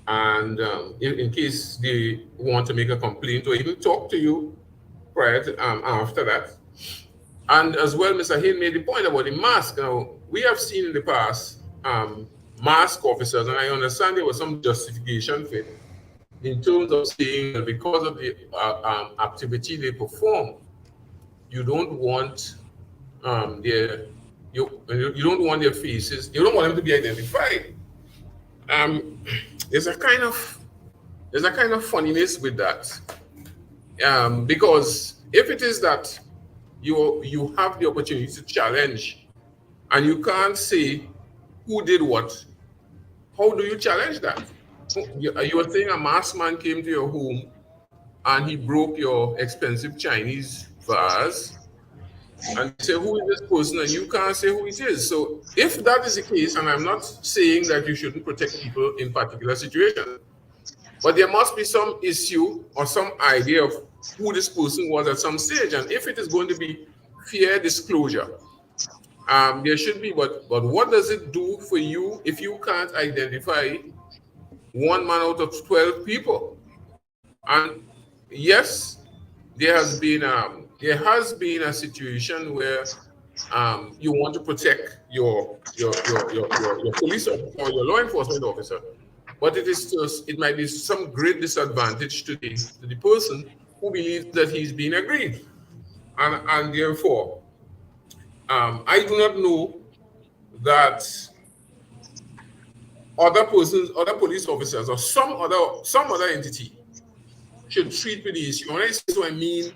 And in case they want to make a complaint or even talk to you, prior to, after that. And as well, Mr. Hayde made the point about the mask. Now, we have seen in the past mask officers, and I understand there was some justification for it in terms of saying that because of the activity they perform, you don't want you don't want their faces, you don't want them to be identified. There's a kind of funniness with that, because if it is that you have the opportunity to challenge, and you can't say who did what, how do you challenge that? You were saying a masked man came to your home and he broke your expensive Chinese vase, and you say, who is this person? And you can't say who it is. So if that is the case, and I'm not saying that you shouldn't protect people in particular situations, but there must be some issue or some idea of who this person was at some stage. And if it is going to be fair disclosure, there should be, but what does it do for you if you can't identify one man out of 12 people? And yes, there has been a situation where you want to protect your police officer or your law enforcement officer, but it might be some great disadvantage to the person who believes that he's being aggrieved, and therefore I do not know that other police officers or some other entity should treat with the issue. When I say so, I mean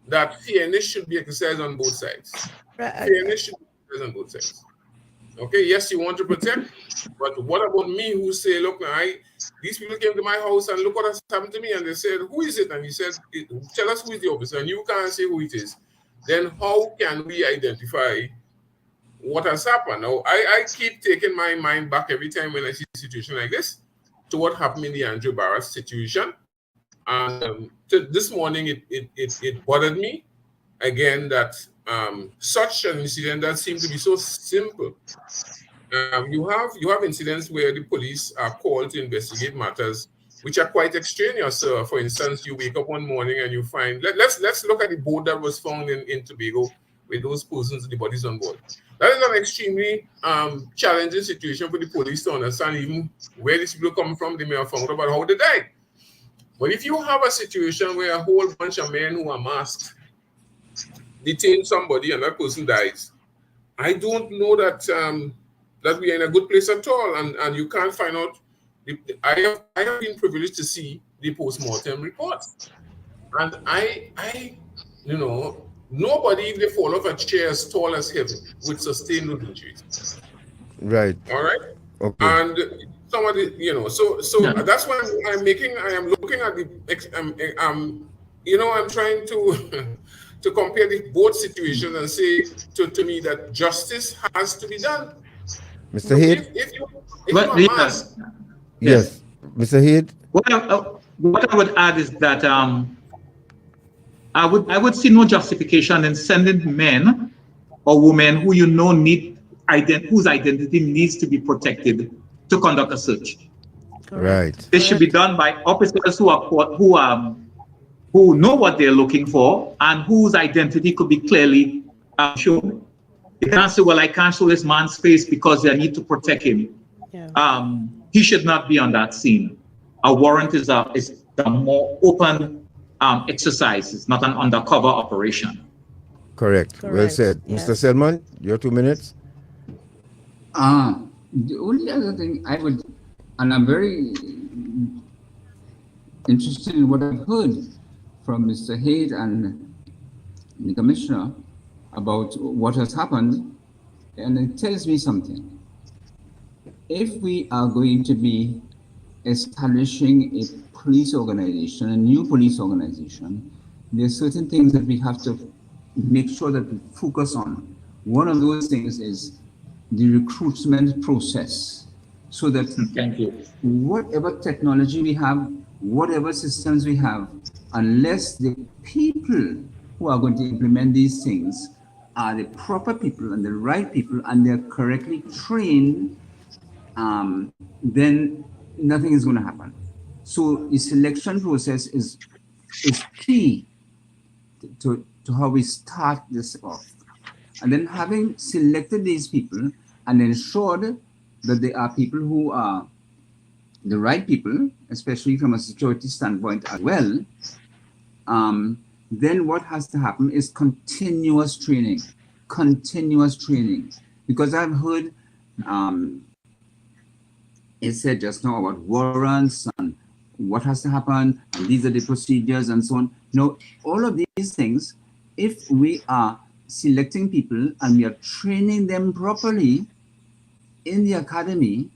that fairness should be exercised on both sides. Fairness should be exercised on both sides. Okay, yes, you want to protect, but what about me who say, look, these people came to my house and look what has happened to me, and they said, who is it? And he said, tell us who is the officer, and you can't say who it is. Then how can we identify what has happened? Now, I keep taking my mind back every time when I see a situation like this to what happened in the Andrew Barrett situation. And this morning, it bothered me again that such an incident that seemed to be so simple. You have incidents where the police are called to investigate matters which are quite extraneous. For instance, you wake up one morning and you find, let's look at the boat that was found in Tobago with those persons, the bodies on board. That is an extremely challenging situation for the police to understand even where these people come from. They may have found out about how they died. But if you have a situation where a whole bunch of men who are masked detain somebody and that person dies, I don't know that that we are in a good place at all, and you can't find out. I have been privileged to see the post-mortem reports, and nobody, if they fall off a chair as tall as heaven, would sustain those injuries. Right. All right. Okay. And somebody, so that's why I am looking at I'm trying to compare the both situations and say to me that justice has to be done. Mr. Hayde? Yes. Mr. Hayde? What I would add is that I would see no justification in sending men or women who whose identity needs to be protected to conduct a search. Right. This should be done by officers who know what they're looking for and whose identity could be clearly shown. You can't say, well, I can't show this man's face because I need to protect him. Yeah. He should not be on that scene. A warrant is a more open exercise. It's not an undercover operation. Correct. Well said. Yes. Mr. Selman, your 2 minutes. The only other thing I would, and I'm very interested in what I've heard from Mr. Hayde and the Commissioner about what has happened, and it tells me something. If we are going to be establishing a police organization, a new police organization, there are certain things that we have to make sure that we focus on. One of those things is the recruitment process, so that whatever technology we have, whatever systems we have, unless the people who are going to implement these things are the proper people and the right people and they're correctly trained, then nothing is going to happen. So the selection process is key to how we start this off. And then having selected these people and ensured that they are people who are the right people, especially from a security standpoint as well, then what has to happen is continuous training. Because I've heard it said just now about warrants and what has to happen, and these are the procedures and so on. All of these things, if we are selecting people and we are training them properly in the academy,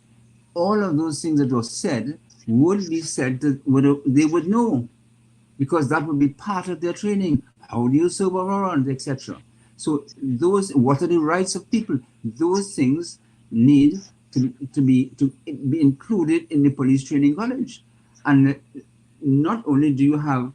all of those things that were said would be said that they would know, because that would be part of their training. How do you serve a warrant, etc. So what are the rights of people? Those things need to be included in the police training college. And not only do you have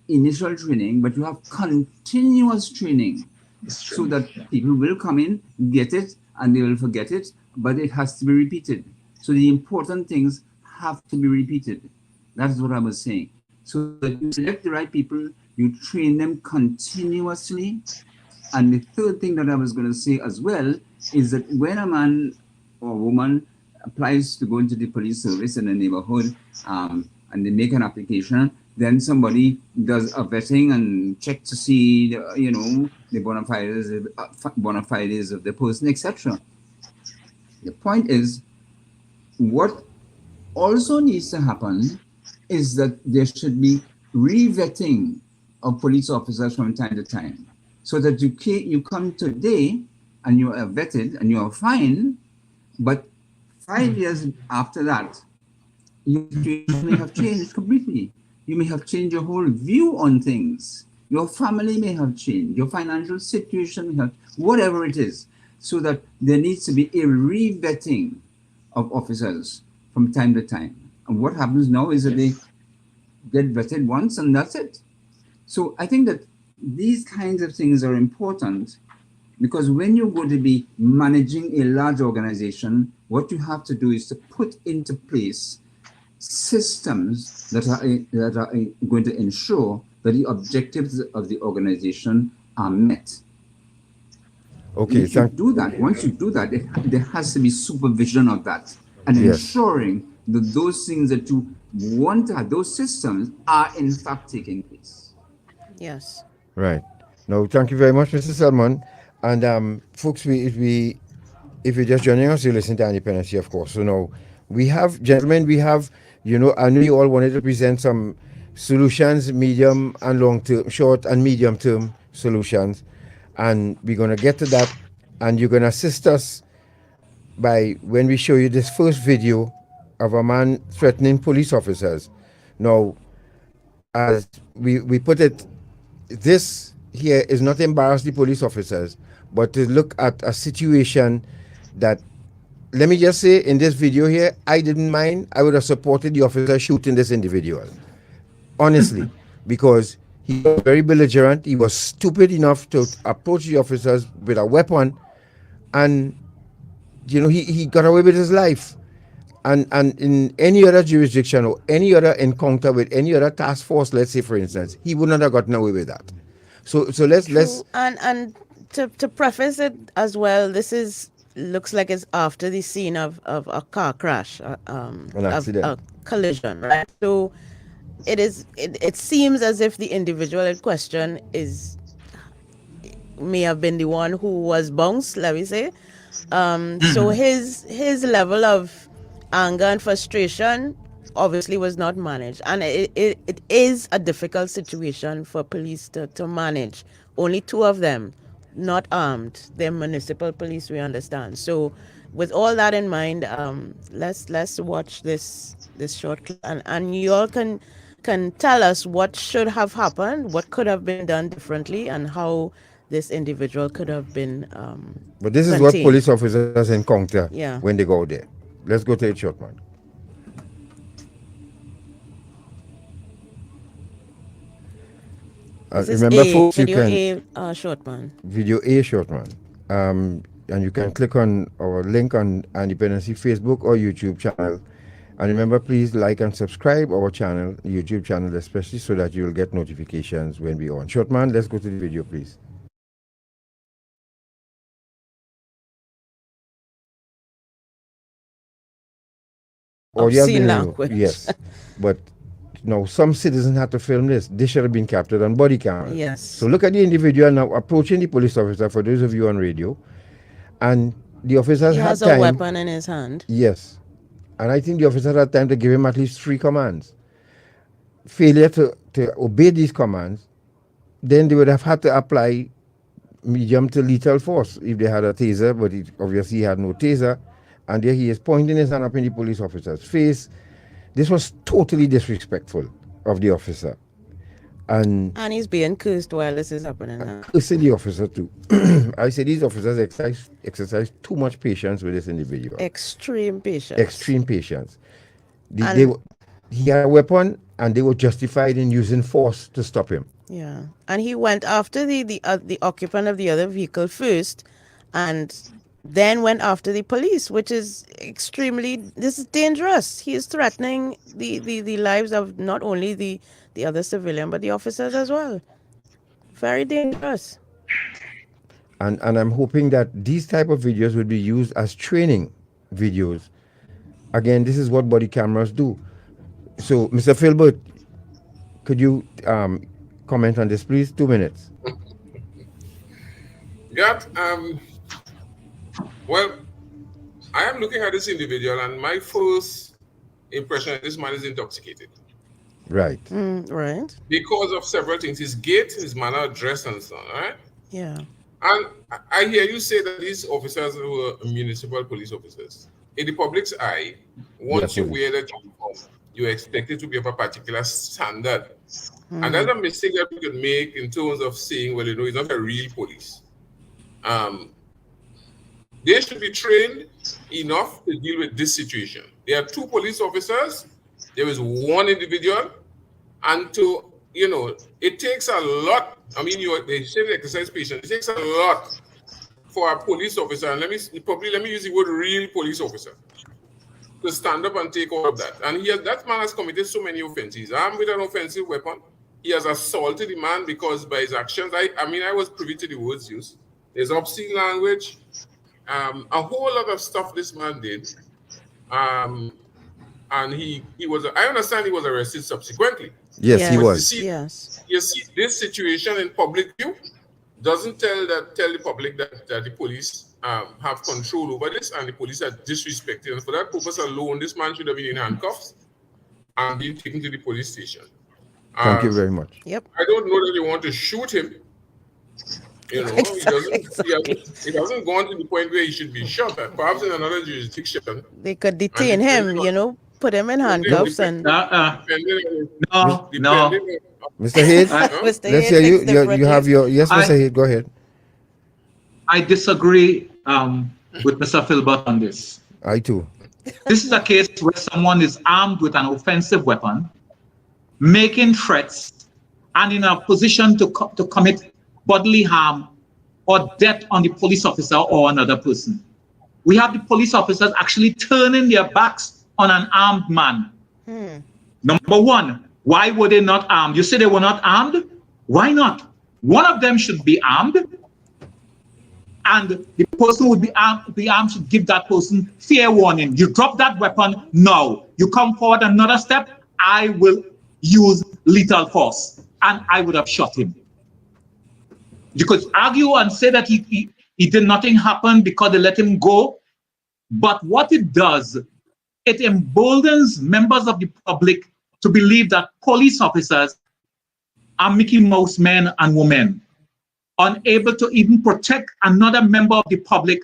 initial training, but you have continuous training, so that people will come in, get it, and they will forget it, but it has to be repeated. So the important things have to be repeated. That's what I was saying. So that you select the right people, you train them continuously. And the third thing that I was going to say as well is that when a man or woman applies to go into the police service in a neighborhood, and they make an application, then somebody does a vetting and check to see, the bona fides of the person, etc. The point is, what also needs to happen is that there should be re-vetting of police officers from time to time, so that you come today and you are vetted and you are fine, but 5 years after that, you may have changed completely. You may have changed your whole view on things. Your family may have changed. Your financial situation may have, whatever it is, so that there needs to be a re-vetting of officers from time to time. And what happens now is that they get vetted once and that's it. So I think that these kinds of things are important, because when you're going to be managing a large organization, what you have to do is to put into place systems that are going to ensure that the objectives of the organization are met. Okay, if you do that, once you do that, there has to be supervision of that, and ensuring that those things that you want to have, those systems, are in fact taking place. Yes. Right. No, thank you very much, Mr. Selman. And folks, if you're just joining us, you listen to Independency, of course. So now gentlemen, I know you all wanted to present some solutions, medium and long term, short and medium term solutions. And we're going to get to that. And you're going to assist us when we show you this first video of a man threatening police officers. Now, as we put it, this here is not to embarrass the police officers, but to look at a situation that, let me just say, in this video here, I didn't mind. I would have supported the officer shooting this individual, honestly, because he was very belligerent. He was stupid enough to approach the officers with a weapon, and he got away with his life. And in any other jurisdiction or any other encounter with any other task force, let's say, for instance, he would not have gotten away with that. So let's and to preface it as well, this looks like it's after the scene of a car crash, an accident, a collision, right? So it seems as if the individual in question may have been the one who was bounced, let me say. So his level of anger and frustration obviously was not managed, and it is a difficult situation for police to manage. Only two of them, not armed. They're municipal police, we understand. So with all that in mind, let's watch this short clip, and you all can tell us what should have happened, what could have been done differently, and how this individual could have been but this is contained. what police officers encounter Yeah. when they go there. Let's go to it short, man. Remember, folks, video you can A short man. Video A short man, and you can click on our link on Independency Facebook or YouTube channel, And remember, please like and subscribe our channel, YouTube channel especially, so that you'll get notifications when we're on. Short man, let's go to the video, please. Obscene language. Yes, but no, some citizens had to film this. This should have been captured on body camera. Yes. So look at the individual now approaching the police officer, for those of you on radio, and the officer has had time. a weapon in his hand. Yes, and I think the officer had time to give him at least 3 commands. Failure to obey these commands, then they would have had to apply medium to lethal force if they had a taser, but obviously he had no taser. And there he is pointing his hand up in the police officer's face. This was totally disrespectful of the officer. And he's being cursed while this is happening now. Cursing the officer too. I say these officers exercise too much patience with this individual. Extreme patience. Extreme patience. He had a weapon and they were justified in using force to stop him. Yeah. And he went after the occupant of the other vehicle first, and then went after the police, which is this is dangerous. He is threatening the lives of not only the other civilian, but the officers as well. Very dangerous. And I'm hoping that these type of videos will be used as training videos. Again, this is what body cameras do. So, Mr. Philbert, could you comment on this, please? 2 minutes. Yeah. Well, I am looking at this individual, and my first impression is this man is intoxicated. Right. Right. Because of several things. His gait, his manner of dress, and so on, right? Yeah. And I hear you say that these officers were municipal police officers. In the public's eye, once you wear the uniform, you expect it to be of a particular standard. And that's a mistake that we could make in terms of saying, well, he's not a real police. They should be trained enough to deal with this situation. There are 2 police officers. There is 1 individual. And it takes a lot. I mean, they say the exercise patient. It takes a lot for a police officer. And let me use the word real police officer to stand up and take all of that. And that man has committed so many offenses. Armed with an offensive weapon. He has assaulted the man because by his actions, I was privy to the words used. There's obscene language. A whole lot of stuff this man did, and he was. I understand he was arrested subsequently. Yes, he was. You see, this situation in public view doesn't tell the public that the police have control over this, and the police are disrespected. And for that purpose alone, this man should have been in handcuffs and been taken to the police station. Thank you very much. Yep. I don't know that they want to shoot him. Exactly. He hasn't gone to the point where he should be shot. Perhaps in another jurisdiction. They could detain him, put him in handcuffs and... No. Mr. Hayde, let's hear you. You have your... Yes, Mr. Hayde, go ahead. I disagree with Mr. Philbert on this. I too. This is a case where someone is armed with an offensive weapon, making threats, and in a position to commit bodily harm or death on the police officer or another person. We have the police officers actually turning their backs on an armed man. Number 1, why were they not armed? You say they were not armed? Why not? One of them should be armed, and the person would be armed should give that person fair warning. You drop that weapon, no. You come forward another step, I will use lethal force, and I would have shot him. You could argue and say that he did nothing happen because they let him go. But what it does, it emboldens members of the public to believe that police officers are Mickey Mouse men and women, unable to even protect another member of the public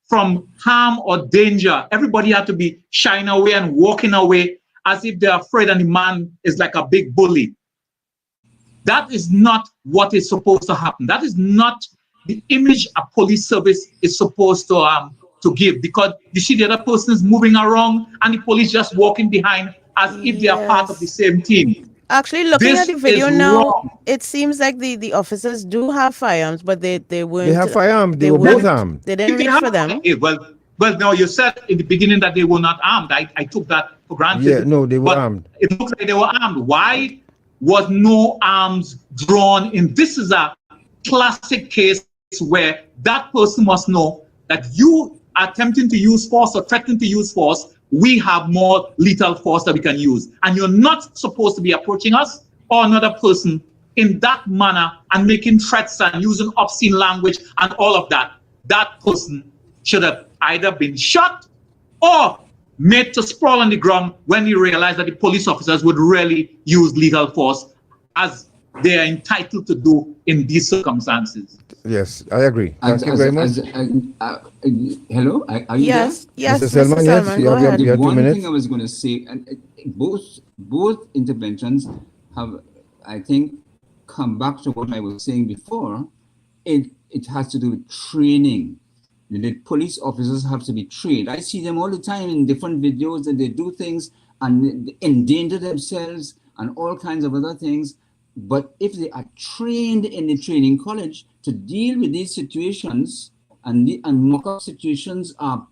from harm or danger. Everybody had to be shying away and walking away as if they're afraid and the man is like a big bully. That is not what is supposed to happen. That is not the image a police service is supposed to give, because you see the other person is moving around and the police just walking behind as if they are part of the same team. Actually, looking at the video now, it seems like the officers do have firearms, but they weren't. They have firearms. They were both armed. They didn't reach for them. Well, Well, no, you said in the beginning that they were not armed. I took that for granted. Yeah, no, they were But armed. it looks like they were armed. Why was no arms drawn in? This is a classic case where that person must know that you are attempting to use force or threatening to use force. We have more lethal force that we can use. And you're not supposed to be approaching us or another person in that manner and making threats and using obscene language and all of that. That person should have either been shot or made to sprawl on the ground when he realized that the police officers would really use lethal force as they are entitled to do in these circumstances. Yes, I agree. Thank you very much. Hello, are you Yes, there? yes, Mr. Selman, yes, Selman, you go have ahead. your 2 One minutes. thing I was going to say, and both interventions have, I think, come back to what I was saying before. It has to do with training. The police officers have to be trained. I see them all the time in different videos that they do things and they endanger themselves and all kinds of other things. But if they are trained in the training college to deal with these situations and mock-up situations are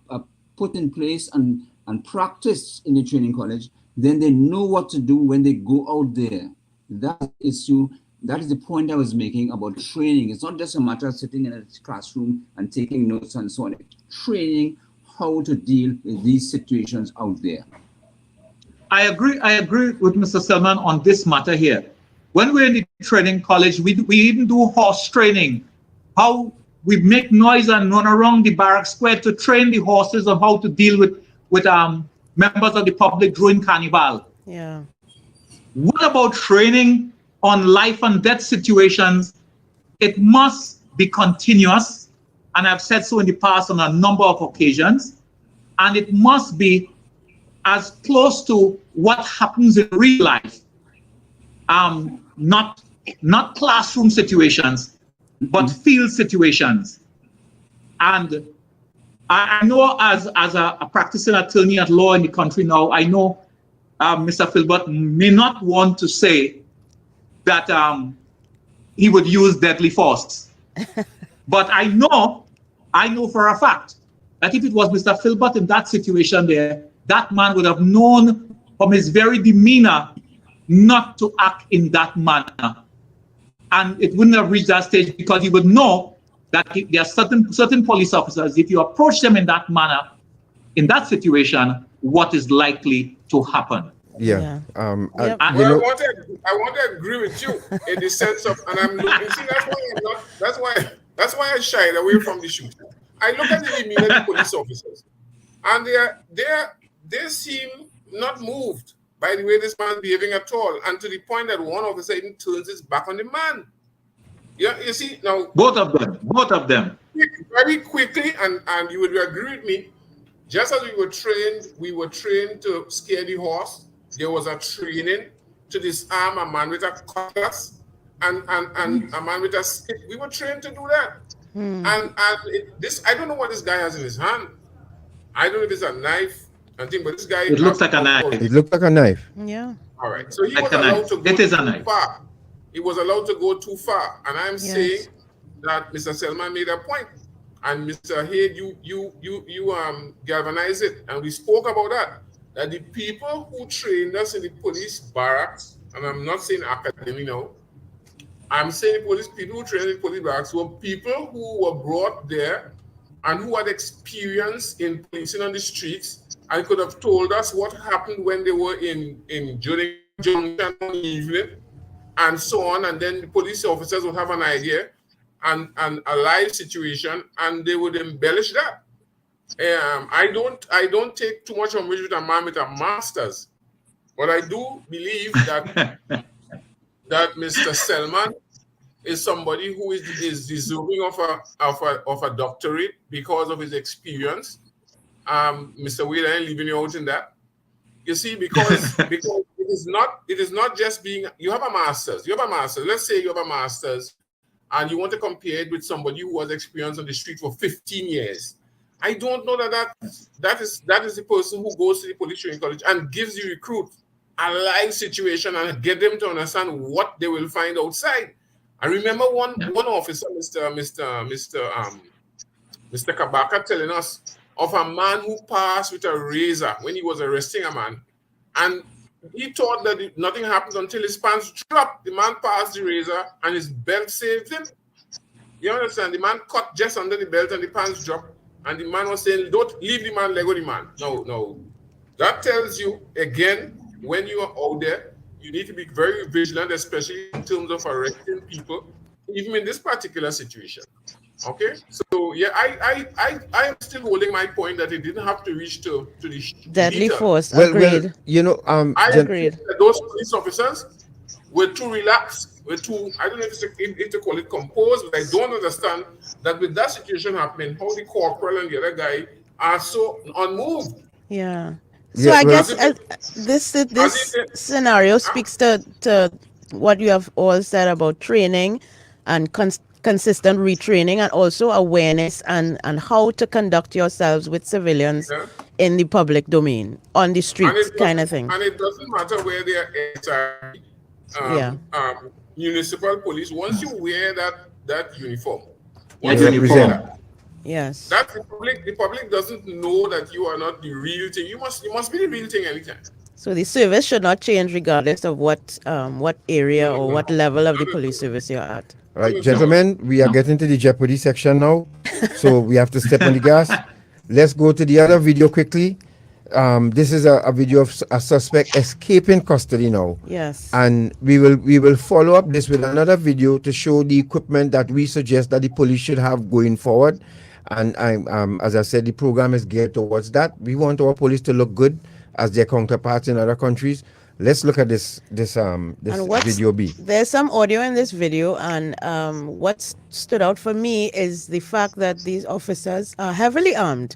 put in place and practiced in the training college, then they know what to do when they go out there. That is the point I was making about training. It's not just a matter of sitting in a classroom and taking notes and so on. It's training how to deal with these situations out there. I agree with Mr. Selman on this matter here. When we're in the training college, we even do horse training. How we make noise and run around the barrack square to train the horses on how to deal with members of the public during carnival. Yeah. What about training on life and death situations? It must be continuous, and I've said so in the past on a number of occasions, and it must be as close to what happens in real life. Not classroom situations, but field situations. And I know as a practicing attorney at law in the country now, I know Mr. Philbert may not want to say that he would use deadly force. But I know for a fact that if it was Mr. Philbert in that situation there, that man would have known from his very demeanor not to act in that manner. And it wouldn't have reached that stage because he would know that there are certain police officers, if you approach them in that manner, in that situation, what is likely to happen. Yeah. I want to agree with you in the sense of, and I'm looking. See, that's why I shied away from the shoot. I look at the demeanor of the police officers, and they seem not moved by the way this man is behaving at all, and to the point that one officer even turns his back on the man. Yeah, you see now. Both of them. Very quickly, and you would agree with me. Just as we were trained to scare the horse. There was a training to disarm a man with a cutlass and a man with a stick. We were trained to do that. And this, I don't know what this guy has in his hand. I don't know if it's a knife and thing, but this guy. It looks like a knife. It looked like a knife. Yeah. All right. So he was allowed to go too far. He was allowed to go too far, and I'm saying that Mr. Selman made a point, and Mr. Hayde, you galvanized it, and we spoke about that. That the people who trained us in the police barracks, and I'm not saying academy now, I'm saying people who trained in the police barracks were people who were brought there and who had experience in policing on the streets and could have told us what happened when they were during junction in the evening and so on, and then the police officers would have an idea and a live situation, and they would embellish that. I don't take too much umbrage with a man with a master's, but I do believe that that Mr. Selman is somebody who is deserving of a doctorate because of his experience. Mr. Wade, I ain't leaving you out in that. You see, because it is not just being you have a master's. Let's say you have a master's, and you want to compare it with somebody who has experience on the street for 15 years. I don't know that is the person who goes to the police training college and gives the recruit a live situation and get them to understand what they will find outside. I remember one officer, Mr. Kabaka, telling us of a man who passed with a razor when he was arresting a man. And he thought that nothing happened until his pants dropped. The man passed the razor and his belt saved him. You understand? The man cut just under the belt and the pants dropped. And the man was saying, don't leave the man, let go the man. No. That tells you, again, when you are out there, you need to be very vigilant, especially in terms of arresting people, even in this particular situation. Okay? So, yeah, I am still holding my point that it didn't have to reach to the deadly lethal. force. Well, Agreed. you know, I agree that those police officers were too relaxed, were too, I don't know if to call it composed, but I don't understand that with that situation happening, how the corporal and the other guy are so unmoved. Yeah. So I guess this scenario speaks to what you have all said about training and consistent retraining, and also awareness and how to conduct yourselves with civilians in the public domain, on the streets, kind of thing. And it doesn't matter where they are, municipal police. Once you wear that uniform, yes, that the public doesn't know that you are not the real thing. You must be the real thing anytime. So the service should not change regardless of what area or what level of the police service you're at. All right, gentlemen, we are getting to the jeopardy section now, so we have to step on the gas. Let's go to the other video quickly. This is a video of a suspect escaping custody now. Yes. And we will follow up this with another video to show the equipment that we suggest that the police should have going forward. And as I said, the program is geared towards that. We want our police to look good as their counterparts in other countries. Let's look at this video B. There's some audio in this video, and what stood out for me is the fact that these officers are heavily armed,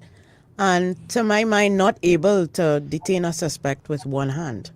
and to my mind, not able to detain a suspect with one hand.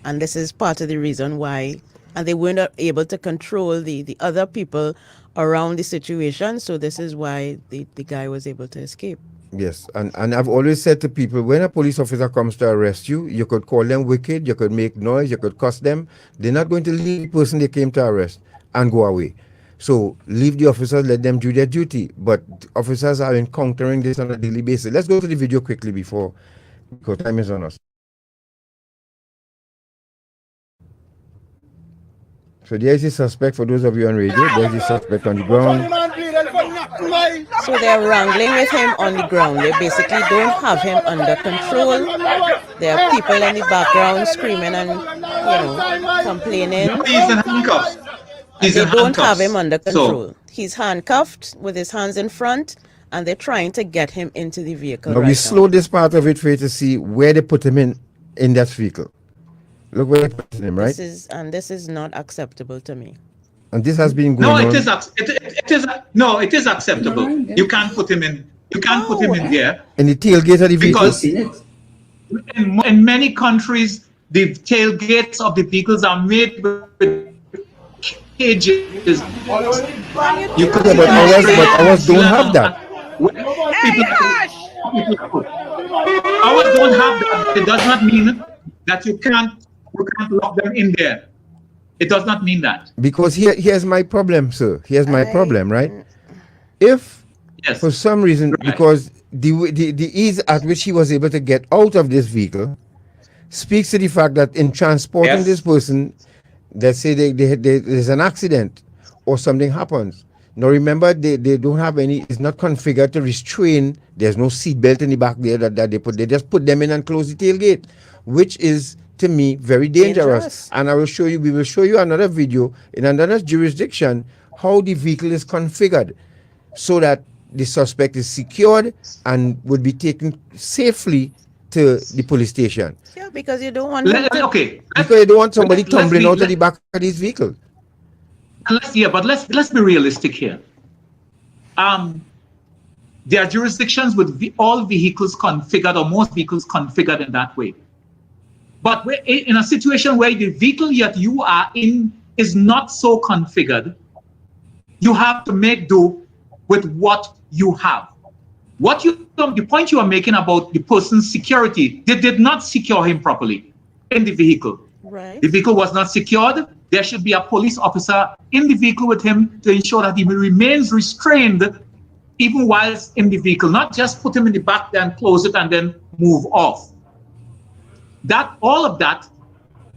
And this is part of the reason why, and they weren't able to control the other people around the situation. So this is why the guy was able to escape. Yes, and I've always said to people, when a police officer comes to arrest you, you could call them wicked, you could make noise, you could cuss them. They're not going to leave the person they came to arrest and go away. So leave the officers, let them do their duty. But officers are encountering this on a daily basis. Let's go to the video quickly because time is on us. So there's the suspect, for those of you on radio, there's the suspect on the ground. So they're wrangling with him on the ground. They basically don't have him under control. There are people in the background screaming and, complaining. No, he's in handcuffs. They don't have him under control. So he's handcuffed with his hands in front, and they're trying to get him into the vehicle. Now we slow this part of it for you to see where they put him in that vehicle. Look where they put him, right? This is not acceptable to me. And this has been going on. It is acceptable. You can't put him in. You can't put him in there. In the tailgate of the vehicle. Because in many countries, the tailgates of the vehicles are made with cages. You could, but ours don't have that. Ours don't have that. It does not mean that you can't lock them in there. It does not mean that. Because here's my problem, sir. Here's my problem, right? If for some reason, because the ease at which he was able to get out of this vehicle speaks to the fact that in transporting this person, let's say there's an accident or something happens. Now remember, they don't have any, it's not configured to restrain. There's no seat belt in the back there that they just put them in and close the tailgate, which is, to me, very dangerous. And we will show you another video in another jurisdiction how the vehicle is configured so that the suspect is secured and would be taken safely to the police station. Yeah, because you don't want because you don't want somebody tumbling out of the back of this vehicle. But let's be realistic here. There are jurisdictions with all vehicles configured, or most vehicles configured in that way. But in a situation where the vehicle that you are in is not so configured, you have to make do with what you have. The point you are making about the person's security, they did not secure him properly in the vehicle. Right. The vehicle was not secured. There should be a police officer in the vehicle with him to ensure that he remains restrained even whilst in the vehicle, not just put him in the back there and close it and then move off. That, all of that,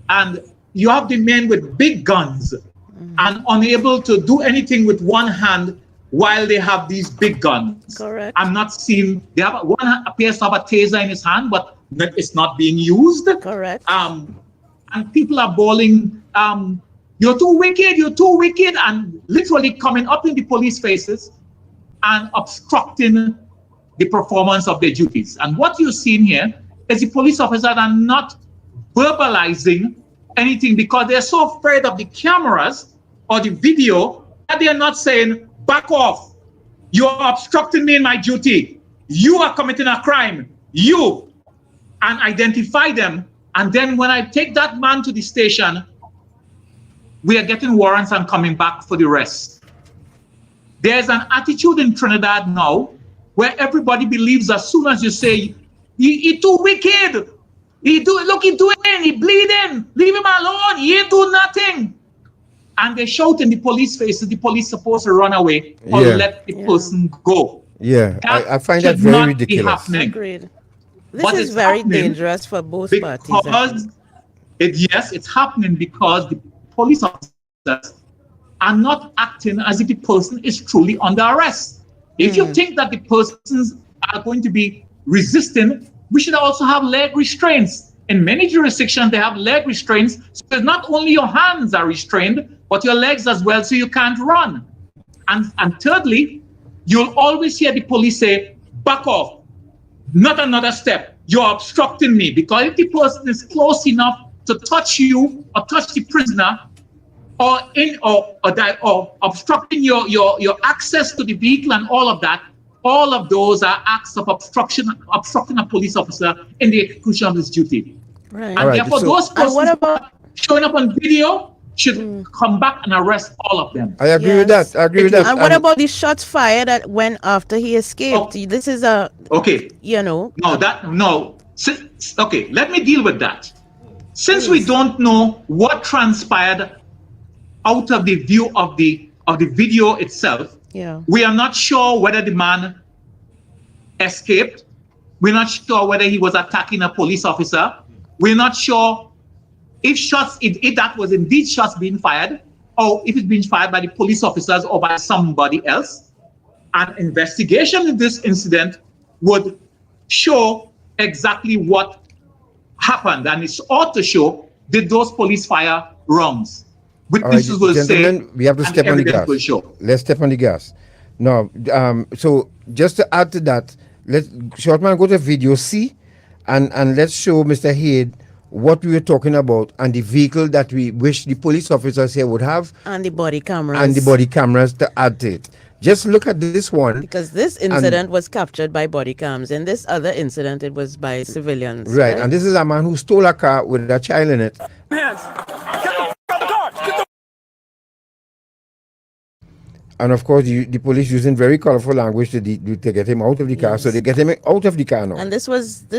and you have the men with big guns and unable to do anything with one hand while they have these big guns. Correct. I'm not seeing, they have one appears to have a taser in his hand, but it's not being used. Correct. And people are bawling, you're too wicked, and literally coming up in the police faces and obstructing the performance of their duties. And what you're seeing here is the police officers are not verbalizing anything because they're so afraid of the cameras or the video that they're not saying, back off, you're obstructing me in my duty, you are committing a crime, you, and identify them. And then when I take that man to the station, we are getting warrants and coming back for the rest. There's an attitude in Trinidad now where everybody believes as soon as you say, he too wicked, he doing, he bleeding, leave him alone, he ain't do nothing. And they shout in the police faces, the police supposed to run away or let the person go. Yeah, I find that very ridiculous. Agreed. This is very dangerous for both parties. Because it's happening because the police officers are not acting as if the person is truly under arrest. If you think that the persons are going to be resisting, we should also have leg restraints. In many jurisdictions, they have leg restraints. So not only your hands are restrained, but your legs as well, so you can't run. And thirdly, you'll always hear the police say, back off, not another step, you're obstructing me. Because if the person is close enough to touch you or touch the prisoner, or obstructing your access to the vehicle and all of those are acts of obstructing a police officer in the execution of his duty. Right. And therefore, those persons showing up on video should come back and arrest all of them. I agree with that. And what about the shots fired that went after he escaped? This is a okay. Okay, let me deal with that. Since we don't know what transpired out of the view of the video itself, we are not sure whether the man escaped. We're not sure whether he was attacking a police officer. We're not sure if that was indeed shots being fired, or if it's being fired by the police officers or by somebody else. An investigation in this incident would show exactly what happened, and it ought to show, did those police fire rounds? Witnesses will say, we have to step on the gas. Let's step on the gas. Now, so just to add to that, let's Shortman go to video C, and let's show Mr. Hayde what we were talking about and the vehicle that we wish the police officers here would have, and the body cameras, to add to it. Just look at this one. Because this incident was captured by body cams. In this other incident, it was by civilians. Right, and this is a man who stole a car with a child in it. Hands. And of course, the police using very colorful language to get him out of the car. So they get him out of the car now. And this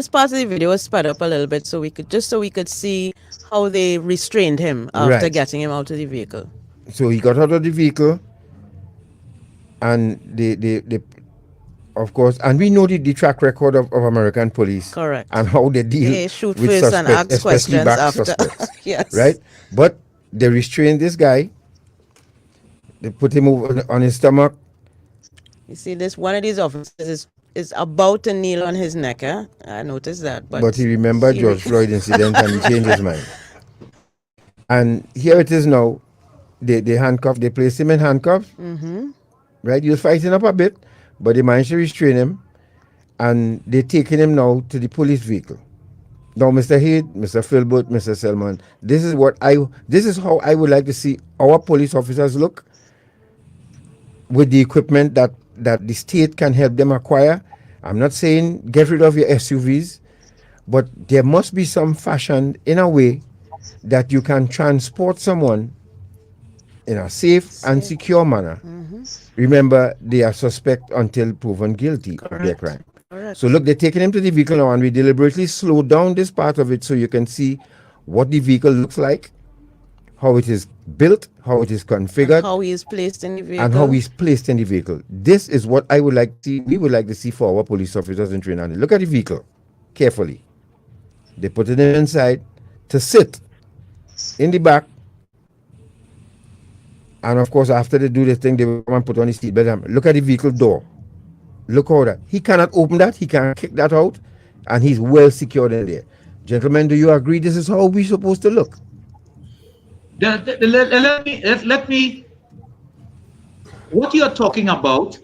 part of the video was sped up a little bit so we could see how they restrained him after getting him out of the vehicle. So he got out of the vehicle, and they of course, and we know the track record of American police. Correct. And how they deal they shoot with first suspects, and ask especially questions back after. suspects. Yes. Right? But they restrained this guy. They put him over on his stomach. You see, one of these officers is about to kneel on his neck. I noticed that. But he remembered George Floyd incident and he changed his mind. And here it is now. They placed him in handcuffs. Mm-hmm. Right? He was fighting up a bit, but they managed to restrain him. And they're taking him now to the police vehicle. Now, Mr. Hayde, Mr. Philbert, Mr. Selman, this is how I would like to see our police officers look, with the equipment that the state can help them acquire. I'm not saying get rid of your SUVs, but there must be some fashion in a way that you can transport someone in a safe and secure manner. Mm-hmm. Remember, they are suspect until proven guilty of their crime. Correct. So look, they're taking him to the vehicle now, and we deliberately slow down this part of it so you can see what the vehicle looks like, how it is built, how it is configured, how he is placed in the vehicle. and how he's placed in the vehicle. This is what I would like to see. We would like to see for our police officers in Trinidad. Look at the vehicle carefully. They put it inside to sit in the back. And of course, after they do this thing, they will come and put on the seatbelt. Look at the vehicle door. Look how that. He cannot open that. He can't kick that out. And he's well secured in there. Gentlemen, do you agree this is how we're supposed to look? Let me. What you are talking about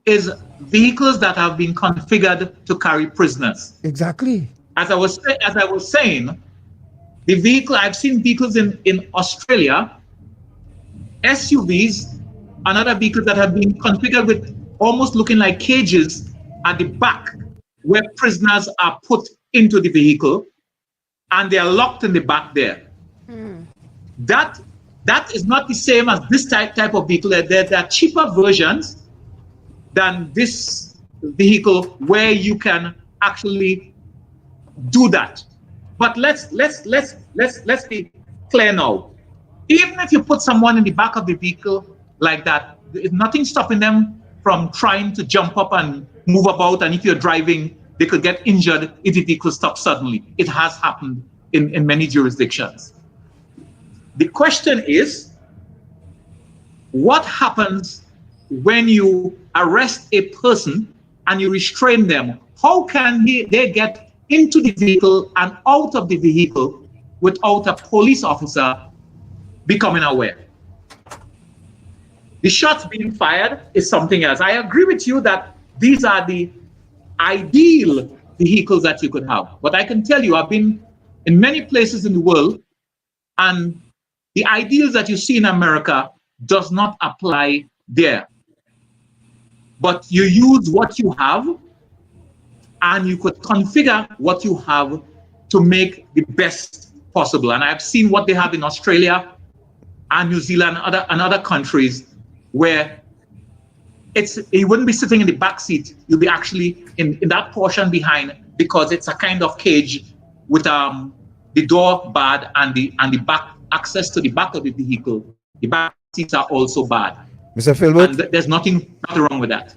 is vehicles that have been configured to carry prisoners. Exactly. As I was saying, the vehicle, I've seen vehicles in Australia, SUVs, and other vehicles that have been configured with almost looking like cages at the back, where prisoners are put into the vehicle, and they are locked in the back there. That is not the same as this type of vehicle. There are cheaper versions than this vehicle where you can actually do that. But let's be clear now. Even if you put someone in the back of the vehicle like that, there's nothing stopping them from trying to jump up and move about. And if you're driving, they could get injured if the vehicle stops suddenly. It has happened in many jurisdictions. The question is, what happens when you arrest a person and you restrain them? How can they get into the vehicle and out of the vehicle without a police officer becoming aware? The shots being fired is something else. I agree with you that these are the ideal vehicles that you could have. But I can tell you, I've been in many places in the world, and the ideals that you see in America does not apply there. But you use what you have, and you could configure what you have to make the best possible. And I've seen what they have in Australia and New Zealand and other countries where you wouldn't be sitting in the back seat, you'll be actually in that portion behind, because it's a kind of cage with the door barred and the back access to the back of the vehicle. The back seats are also barred. Mr. Philbert? And there's nothing wrong with that.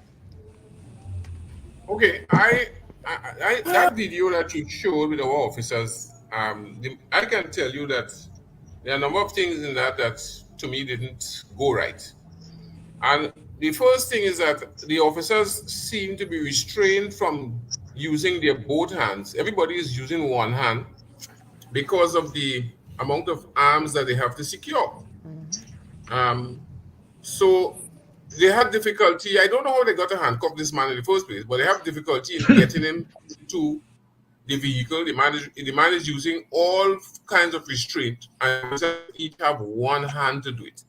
Okay, that video that you showed with our officers, I can tell you that there are a number of things in that to me didn't go right. And the first thing is that the officers seem to be restrained from using their both hands. Everybody is using one hand because of the amount of arms that they have to secure. So they had difficulty. I don't know how they got to handcuff this man in the first place, but they have difficulty in getting him to the vehicle. The man is using all kinds of restraint, and each have one hand to do it.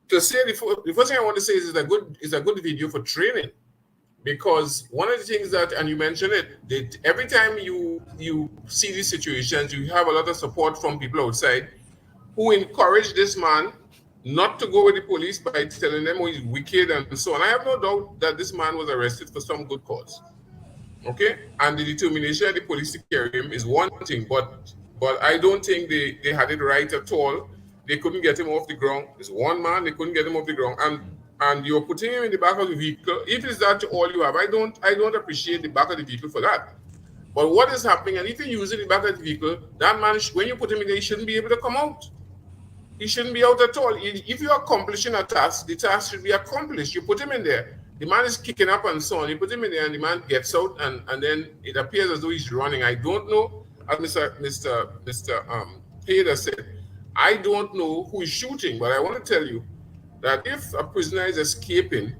To say the first thing I want to say is it's a good video for training, because one of the things that, and you mentioned it, that every time you see these situations, you have a lot of support from people outside who encourage this man not to go with the police by telling them he's wicked and so on. I have no doubt that this man was arrested for some good cause. Okay? And the determination of the police to carry him is one thing, but I don't think they had it right at all. They couldn't get him off the ground. It's one man, they couldn't get him off the ground. And you're putting him in the back of the vehicle. If it's that all you have, I don't appreciate the back of the vehicle for that. But what is happening, and if you're using the back of the vehicle, that man, when you put him in there, he shouldn't be able to come out. He shouldn't be out at all. If you're accomplishing a task, the task should be accomplished. You put him in there. The man is kicking up and so on. You put him in there and the man gets out, and then it appears as though he's running. I don't know, as Mr. Hayde said, I don't know who is shooting, but I want to tell you that if a prisoner is escaping,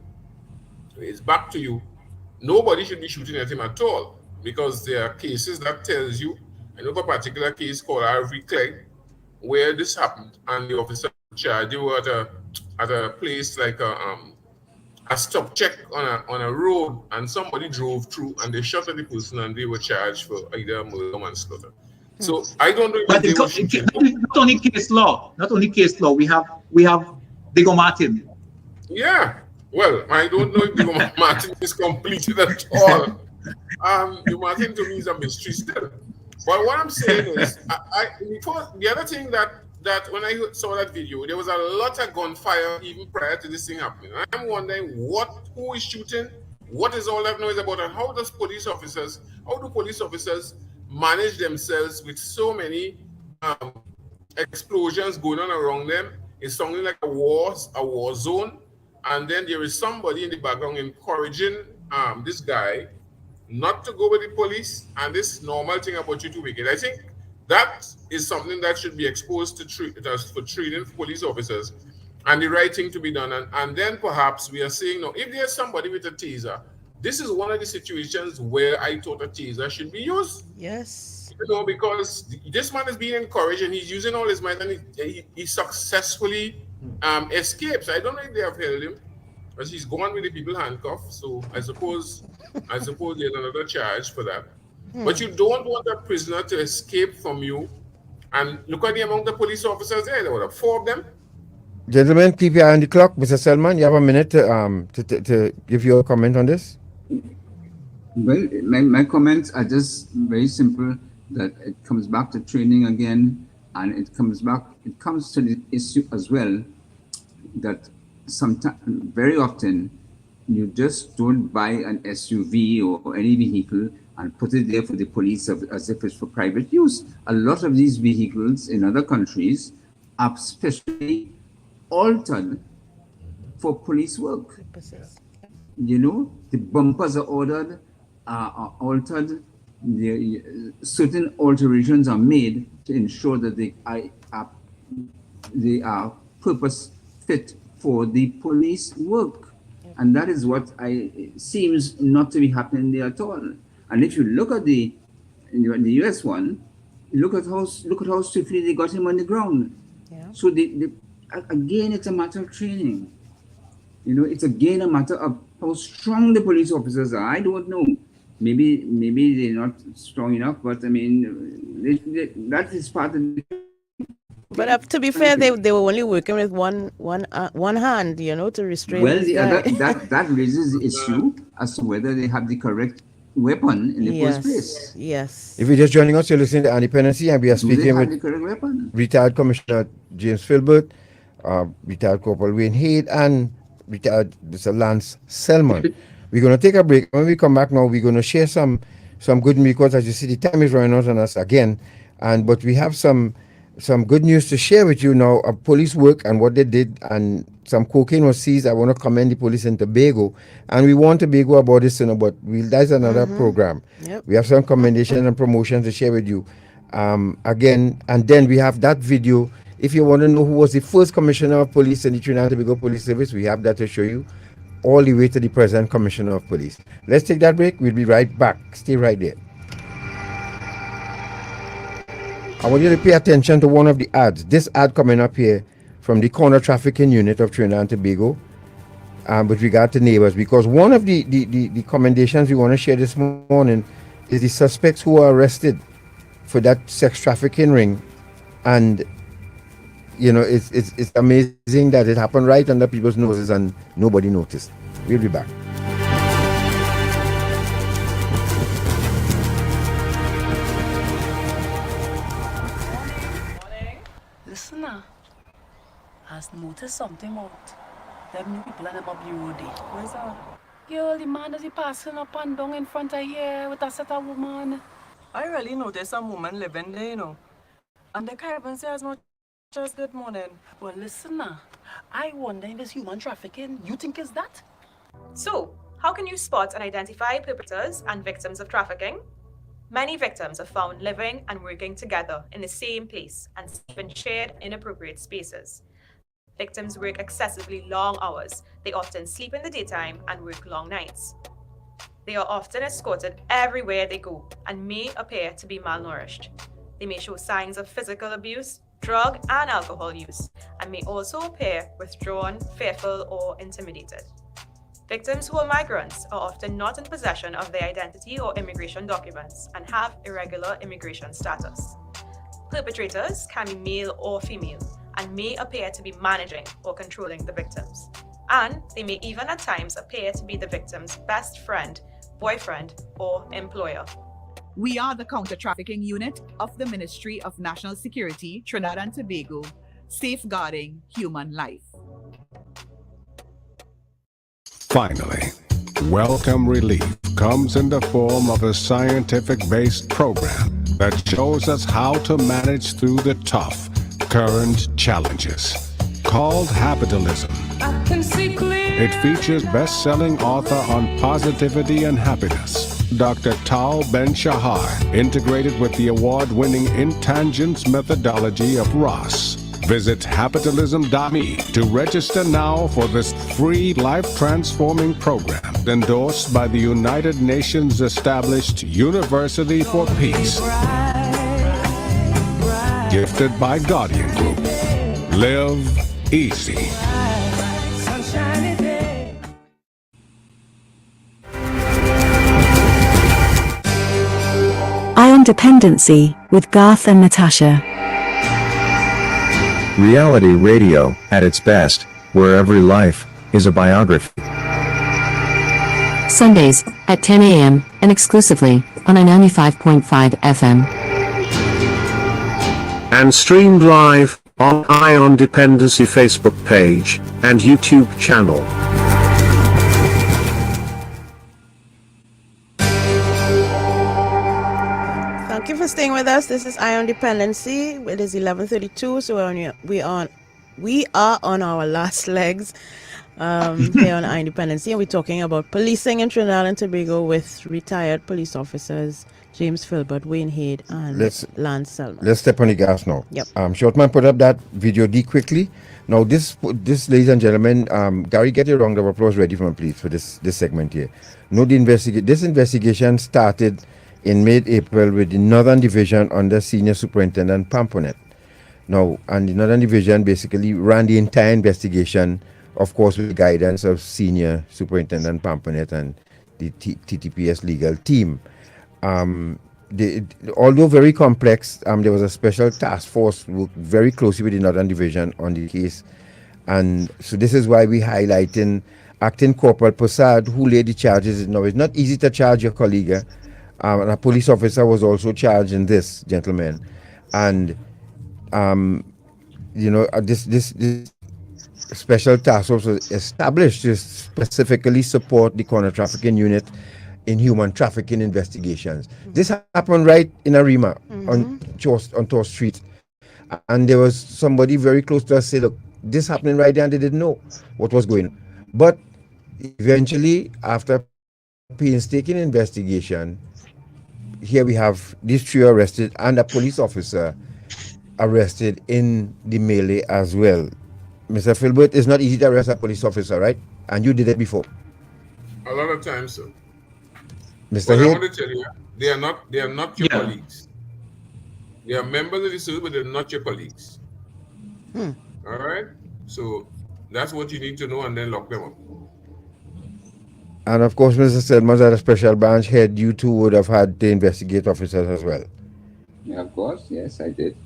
it's back to you. Nobody should be shooting at him at all, because there are cases that tells you. I know of a particular case called Ivory Clegg, where this happened, and the officer charged, they were at a place like a stop check on a road, and somebody drove through and they shot at the person and they were charged for either murder or manslaughter. So I don't know if they were shooting. Not only case law, we have Diego Martin. Yeah, well, I don't know if Diego Martin is completed at all. Diego Martin to me is a mystery still. But what I'm saying is, the other thing that that when I saw that video, there was a lot of gunfire even prior to this thing happening. I'm wondering who is shooting, what is all that noise about, and how do police officers manage themselves with so many explosions going on around them? It's sounding like a war zone, and then there is somebody in the background encouraging this guy not to go with the police, and this normal thing about you to make it. I think that is something that should be exposed to for training police officers, and the right thing to be done. And then perhaps we are saying, no, if there's somebody with a taser, this is one of the situations where I thought a taser should be used. Yes. You know, because this man is being encouraged and he's using all his might, and he successfully escapes. I don't know if they have held him, but he's gone with the people handcuffed. So I suppose there's another charge for that. But you don't want a prisoner to escape from you. And look at the amount of police officers there. There were 4 of them. Gentlemen, keep your eye on the clock. Mr. Selman, you have a minute to give your comment on this. Well, my comments are just very simple, that it comes back to training again, and it comes to the issue as well that sometimes, very often, you just don't buy an SUV or any vehicle and put it there for the police as if it's for private use. A lot of these vehicles in other countries are specially altered for police work. You know, the bumpers are altered. Certain alterations are made to ensure that they are purpose fit for the police work, and that is what seems not to be happening there at all. And if you look at the US one, look at how swiftly they got him on the ground. Yeah. So again, it's a matter of training. You know, it's again a matter of how strong the police officers are. I don't know. Maybe they're not strong enough, but I mean, that is part of the. But to be fair, they were only working with one hand, you know, to restrain. Well, that raises the issue as to whether they have the correct weapon in the first place. Yes. If you're just joining us, you're listening to Dependency, and we are speaking with retired Commissioner James Philbert, retired Corporal Wayne Hayde, and retired Mr. Lance Selman. We're going to take a break. When we come back now, we're going to share some good news, because as you see, the time is running out on us again. But we have some good news to share with you now of police work and what they did, and some cocaine was seized. I want to commend the police in Tobago, and we want Tobago about this, you know, but that's another program. Yep. We have some commendations and promotions to share with you again, and then we have that video. If you want to know who was the first commissioner of police in the Trinidad and Tobago Police Service, we have that to show you, all the way to the present commissioner of police. Let's take that break. We'll be right back. Stay right there. I want you to pay attention to one of the ads. This ad coming up here from the Counter Trafficking Unit of Trinidad and Tobago with regard to neighbors, because one of the commendations we want to share this morning is the suspects who are arrested for that sex trafficking ring. And you know, it's amazing that it happened right under people's noses and nobody noticed. We'll be back. Listen now, I noticed something out. Them new people and them up the road. Where's that? Girl, the man that is passing up and down in front of here with a set of woman. I really noticed some woman living there, you know. And they can't even say as much as good morning. Well, listen now, I wonder if it's human trafficking. You think it's that? So, how can you spot and identify perpetrators and victims of trafficking? Many victims are found living and working together in the same place and sleep in shared, inappropriate spaces. Victims work excessively long hours. They often sleep in the daytime and work long nights. They are often escorted everywhere they go and may appear to be malnourished. They may show signs of physical abuse, drug and alcohol use, and may also appear withdrawn, fearful, or intimidated. Victims who are migrants are often not in possession of their identity or immigration documents and have irregular immigration status. Perpetrators can be male or female and may appear to be managing or controlling the victims. And they may even at times appear to be the victim's best friend, boyfriend, or employer. We are the counter-trafficking unit of the Ministry of National Security, Trinidad and Tobago, safeguarding human life. Finally, Welcome Relief comes in the form of a scientific-based program that shows us how to manage through the tough, current challenges. Called Habitalism. It features best-selling author on positivity and happiness, Dr. Tal Ben-Shahar, integrated with the award-winning Intangence methodology of Ross. Visit habitalism.me to register now for this free life-transforming program endorsed by the United Nations established University for Peace. Gifted by Guardian Group. Live easy. Eye on Dependency with Garth and Natasha. Reality radio, at its best, where every life is a biography. Sundays at 10 a.m. and exclusively on 95.5 FM. And streamed live on Eye on Dependency Facebook page and YouTube channel. Thank you for staying with us. This is Eye on Dependency. It is 11:32, so we are on our last legs here on Eye on Dependency, and we're talking about policing in Trinidad and Tobago with retired police officers James Philbert, Wayne Hayde, and Lance Selman. Let's step on the gas now. Yep. Shortman put up that video D quickly. Now this, ladies and gentlemen, Gary, get your round of applause ready for me, please, for this segment here. No, this investigation started in mid-April with the Northern Division under Senior Superintendent Pamponet. Now, and the Northern Division basically ran the entire investigation, of course, with the guidance of Senior Superintendent Pamponet and the TTPS legal team. Although very complex, there was a special task force worked very closely with the Northern Division on the case. And so this is why we highlighting Acting Corporal Prasad, who laid the charges. Now, it's not easy to charge your colleague. And a police officer was also charged in this, gentlemen. And, this special task force was established to specifically support the counter-trafficking unit in human trafficking investigations. This happened right in Arima, on Tor Street. And there was somebody very close to us say, look, this happening right there, and they didn't know what was going on. But eventually, after painstaking investigation, here we have these three arrested and a police officer arrested in the melee as well. Mr. Philbert, it's not easy to arrest a police officer, right? And you did it before. A lot of times, sir. Mr. But I Hayde? want to tell you, they are not your colleagues. They are members of the service, but they're not your colleagues. All right? So that's what you need to know, and then lock them up. And of course, Mr. Selman, as a special branch head, you too would have had to investigate officers as well. Yeah, of course. Yes, I did.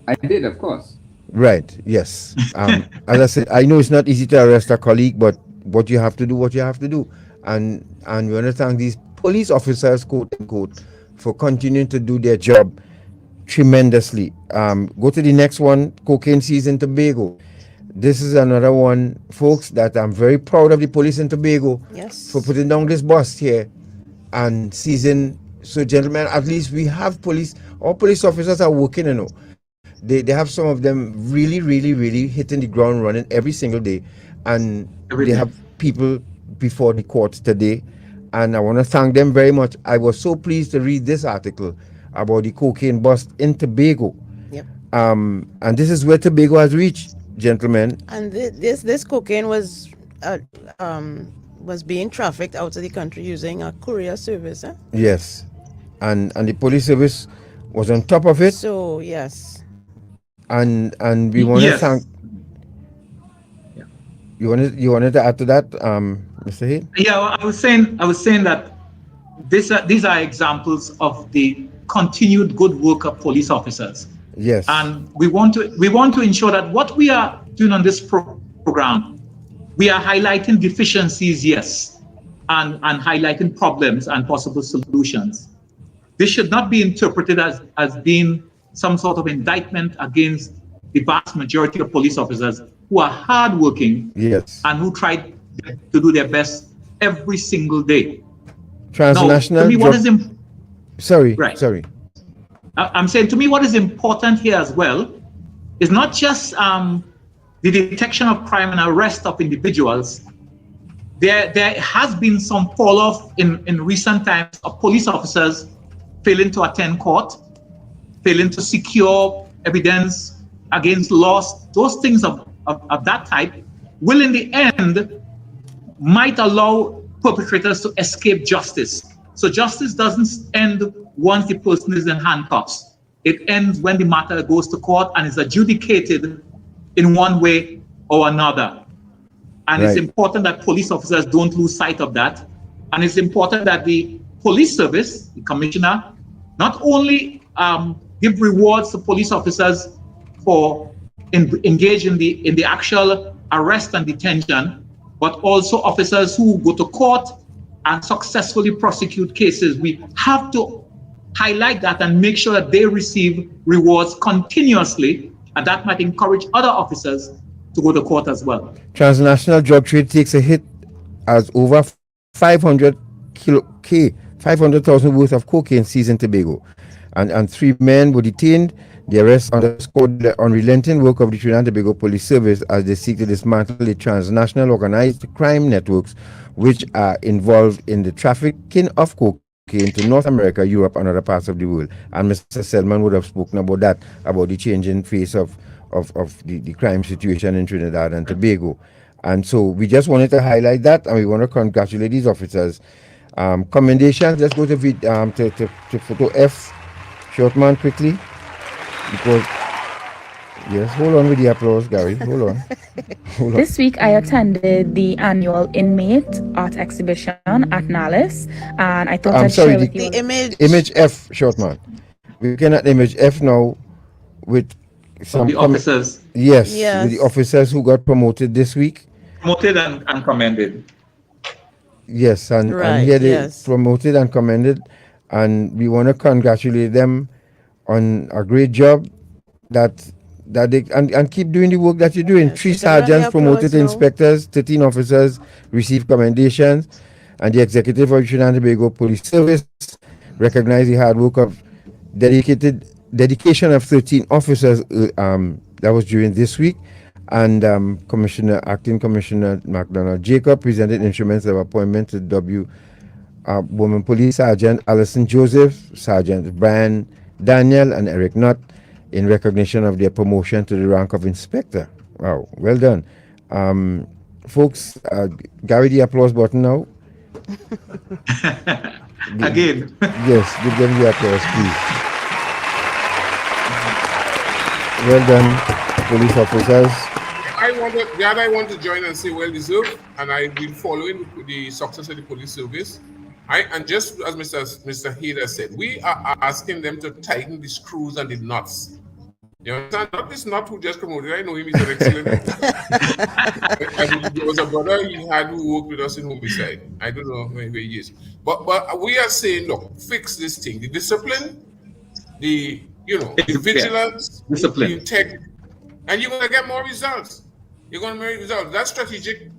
I did, of course. Right, yes. As I said, I know it's not easy to arrest a colleague, but what you have to do. And we want to thank these police officers, quote unquote, for continuing to do their job tremendously. Go to the next one, cocaine season Tobago. This is another one, folks, that I'm very proud of the police in Tobago for putting down this bust here and seizing. So, gentlemen, at least we have police. All police officers are working, They have some of them really, really, really hitting the ground running every single day. And they have people before the courts today. And I want to thank them very much. I was so pleased to read this article about the cocaine bust in Tobago. Yep. And this is where Tobago has reached, gentlemen. And this cocaine was being trafficked out of the country using a courier service. Yes. And the police service was on top of it. So, yes. And we want to thank. You wanted to add to that, Mr. Hayde? Yeah, well, I was saying that these are examples of the continued good work of police officers. Yes. And we want to ensure that what we are doing on this program, we are highlighting deficiencies, yes, and highlighting problems and possible solutions. This should not be interpreted as being some sort of indictment against the vast majority of police officers who are hardworking and who try to do their best every single day. Transnational. Now, to me, what is sorry. I'm saying, to me, what is important here as well is not just the detection of crime and arrest of individuals. There has been some fall off in recent times of police officers failing to attend court, failing to secure evidence against loss. Those things of that type will in the end might allow perpetrators to escape justice. So justice doesn't end once the person is in handcuffs. It ends when the matter goes to court and is adjudicated in one way or another. And it's important that police officers don't lose sight of that. And it's important that the police service, the commissioner, not only give rewards to police officers for engage in the actual arrest and detention, but also officers who go to court and successfully prosecute cases. We have to highlight that and make sure that they receive rewards continuously, and that might encourage other officers to go to court as well. Transnational drug trade takes a hit as over 500,000 worth of cocaine seized in Tobago, and 3 men were detained. The arrest underscored the unrelenting work of the Trinidad and Tobago Police Service as they seek to dismantle the transnational organized crime networks which are involved in the trafficking of cocaine to North America, Europe, and other parts of the world. And Mr. Selman would have spoken about that, about the changing face of the crime situation in Trinidad and Tobago. And so we just wanted to highlight that, and we want to congratulate these officers. Commendations. Let's go to photo F, short man, quickly. Because, yes, hold on with the applause, Gary. Hold on. This week I attended the annual Inmate Art Exhibition at Nalis, and I thought I'd share with you the image F, short man. We're looking at image F now with some the officers. Yes, with the officers who got promoted this week. Promoted and commended. Yes, and here they promoted and commended, and we want to congratulate them on a great job that they and keep doing the work that you're doing. 3 sergeants promoted to inspectors, 13 officers received commendations, and the executive of Trinidad and Tobago Police Service recognized the hard work of dedication of 13 officers that was during this week. And Acting Commissioner McDonald Jacob presented instruments of appointment to Woman Police Sergeant Alison Joseph, Sergeant Brian Daniel, and Eric Nutt in recognition of their promotion to the rank of inspector. Wow, well done. Folks, Gary, the applause button now. Again. Yes, give them the applause, please. Well done, police officers. I want to join and say well deserved, and I've been following the success of the police service. And just as Mr. Hayde said, we are asking them to tighten the screws and the nuts. You understand? Not this nut who just promoted. I know him, he's an excellent. There was a brother he had who worked with us in Homicide. I don't know where he is. But we are saying, look, fix this thing. The discipline, the vigilance, discipline, the integrity, and you're going to get more results. You're going to get results. That strategic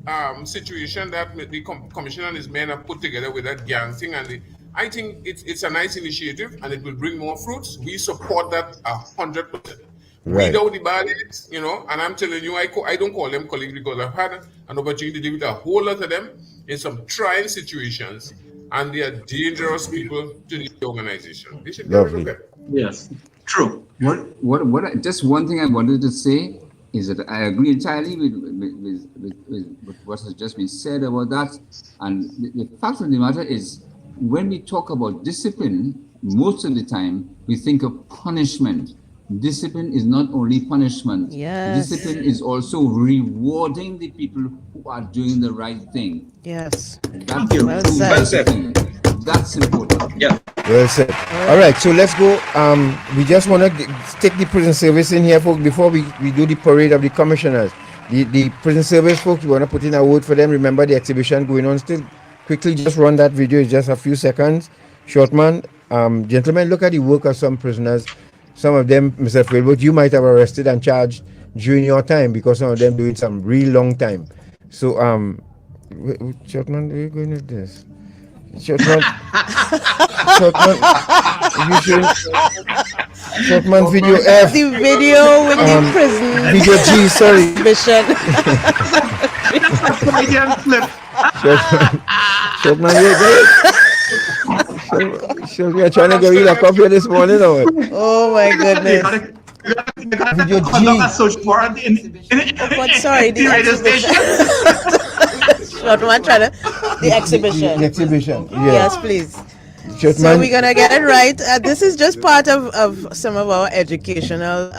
situation that the commissioner and his men have put together with that gang thing, and I think it's a nice initiative, and it will bring more fruits. We support that 100%. Right. We know the bad eggs, and I'm telling you, I don't call them colleagues because I've had an opportunity to deal with a whole lot of them in some trying situations, and they are dangerous people to the organization. They should never look at it. Yes, true. Just one thing I wanted to say is that I agree entirely with what has just been said about that. And the fact of the matter is, when we talk about discipline, most of the time we think of punishment. Discipline is not only punishment. Yes. Discipline is also rewarding the people who are doing the right thing. Yes. That's Well said. That's important. Yeah. Well said. All right, so let's go. We just want to take the prison service in here, folks, before we do the parade of the commissioners. The prison service folks, we want to put in a word for them. Remember the exhibition going on still. quickly just run that video. It's just a few seconds. Short man, gentlemen, look at the work of some prisoners. Some of them, Mr. Philbert, you might have arrested and charged during your time because some of them doing some real long time. So, short man, where are you going with this? Short man, you should. Short man, video F. The video with the prison. Video G, sorry. Mission. Short man, we are trying to get you a copy this morning. Or what? Oh my goodness. Video G. But sorry, the exhibition. Short man trying to. The exhibition. The exhibition. Yeah. Yes, please. Short So man. we're gonna get it right. This is just part of some of our educational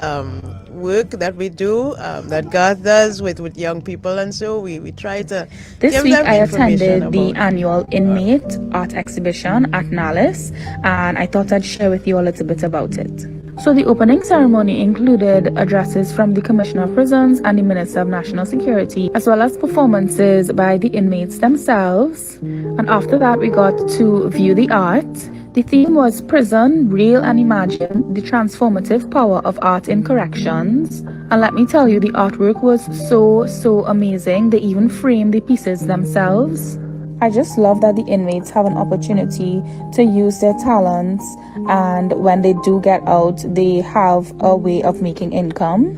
work that we do, that Garth does with young people, and so we try to This give week them I information attended the about annual Inmate Art Exhibition at Nallis, and I thought I'd share with you a little bit about it. So the opening ceremony included addresses from the Commissioner of Prisons and the Minister of National Security, as well as performances by the inmates themselves. And after that, we got to view the art. The theme was Prison, Real and Imagine, the transformative power of art in corrections. And let me tell you, the artwork was so amazing. They even framed the pieces themselves. I just love that the inmates have an opportunity to use their talents, and when they do get out, they have a way of making income.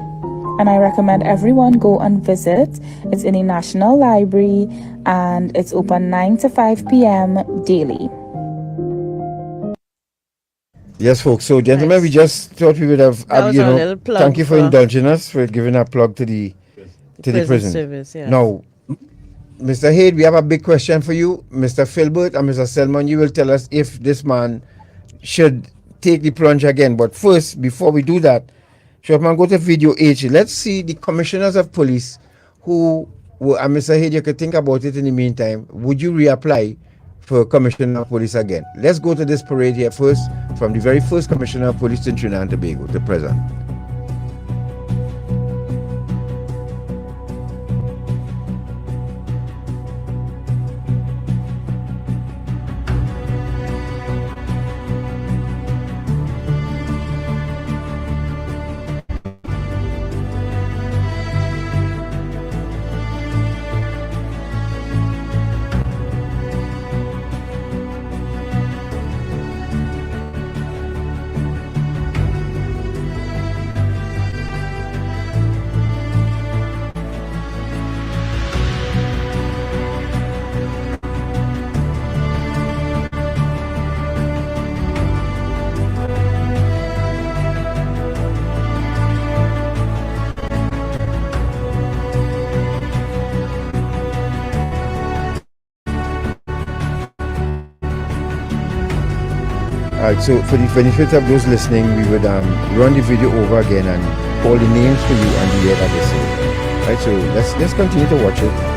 And I recommend everyone go and visit. It's in the National Library, and it's open 9 to 5 p.m. daily. Yes, folks. So, gentlemen, we just thought we would have, thank you for indulging us, for giving a plug to the prison. Service, yes. Now, Mr. Hayde, we have a big question for you. Mr. Philbert and Mr. Selman, you will tell us if this man should take the plunge again. But first, before we do that, Shopman, go to video H. Let's see the commissioners of police who were, and Mr. Hayde, you could think about it in the meantime. Would you reapply for commissioner of police again? Let's go to this parade here first, from the very first commissioner of police in Trinidad and Tobago to present. Alright, so for the benefit of those listening, we would run the video over again and call the names for you and the year that they say. Alright, so let's continue to watch it.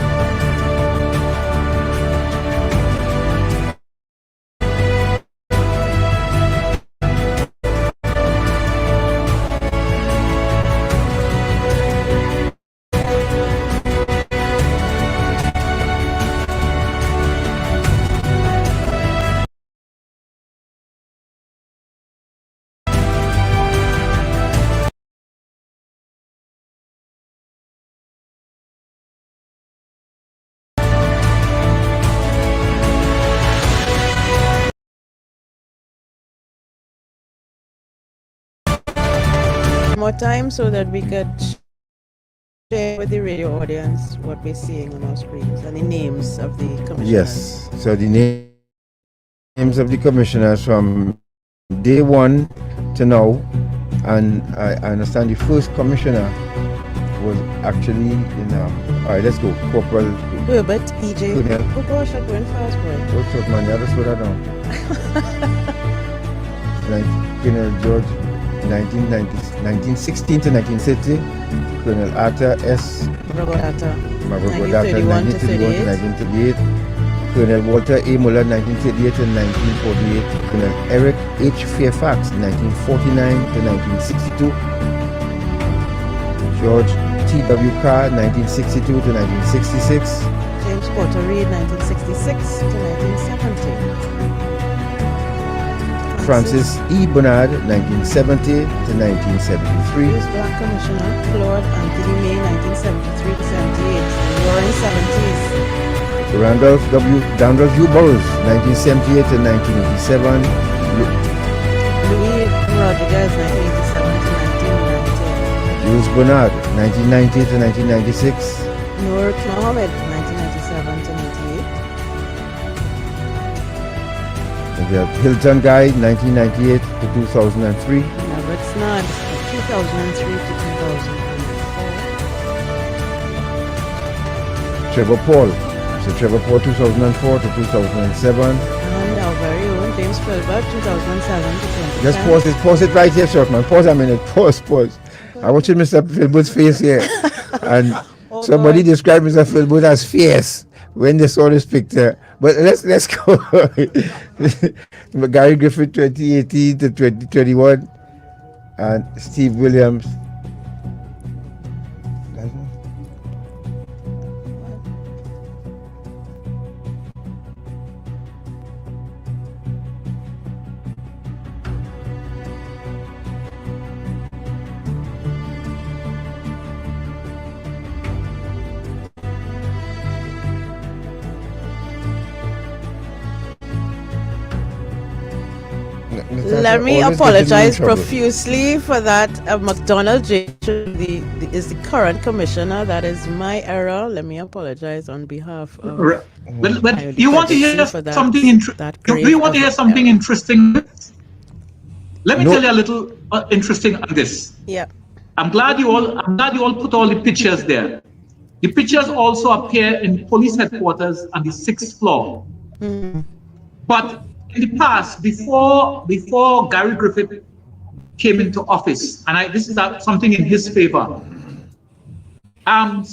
more time so that we could share with the radio audience what we're seeing on our screens and the names of the commissioners. Yes, so the names of the commissioners from day one to now, and I understand the first commissioner was actually in alright, let's go. Corporal Herbert EJ. Colonel. Oh gosh, I'm going fast, boy. What's up, man? Yeah, let's slow that down. Colonel George, 1916 to 1960. Colonel Arthur S. Mabragodata, 1931 to 1938. Colonel Walter A. Muller, 1938 to 1948. Colonel Eric H. Fairfax, 1949 to 1962. George T.W. Carr, 1962 to 1966. James James Porter Reed, 1966 to 1970. Francis E. Bernard, 1970 to 1973. First Black Commissioner, Claude Anthony May, 1973 to 78. The Roaring 70s. Randolph U. Burroughs, 1978 to 1987. Louis Rodriguez, 1987 to 1990. Jules Bernard, 1990 to 1996. Noor Mohammed, 1997 to 98. And we have Hilton Guy, 1998 to 2003. Robert Snodd, 2003 to 2004. Trevor Paul. So Trevor Paul, 2004 to 2007. And our very own James Philbert, 2007 to 2010. Just pause it right here, short man. Pause a minute. Pause. I want you to Mr. Philbert's face here. And somebody described Mr. Philbert as fierce when they saw this picture. But let's go. Gary Griffith, 2018 to 2021. And Steve Williams. Let me apologize profusely for that. McDonald J. is the current commissioner. That is my error. Let me apologize on behalf of. But you want to hear something interesting? Do you want to hear something interesting? Let me tell you a little interesting on this. Yeah. I'm glad you all put all the pictures there. The pictures also appear in police headquarters on the 6th floor. But in the past, before Gary Griffith came into office, and this is something in his favor, a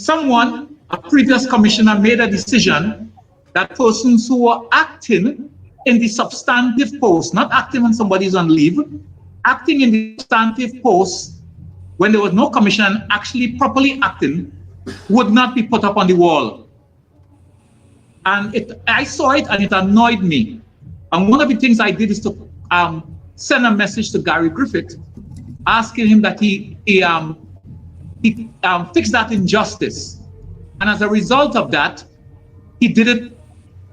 previous commissioner made a decision that persons who were acting in the substantive post, not acting when somebody's on leave, acting in the substantive post when there was no commission, actually properly acting, would not be put up on the wall. And I saw it and it annoyed me. And one of the things I did is to send a message to Gary Griffith, asking him that he fix that injustice. And as a result of that, he did it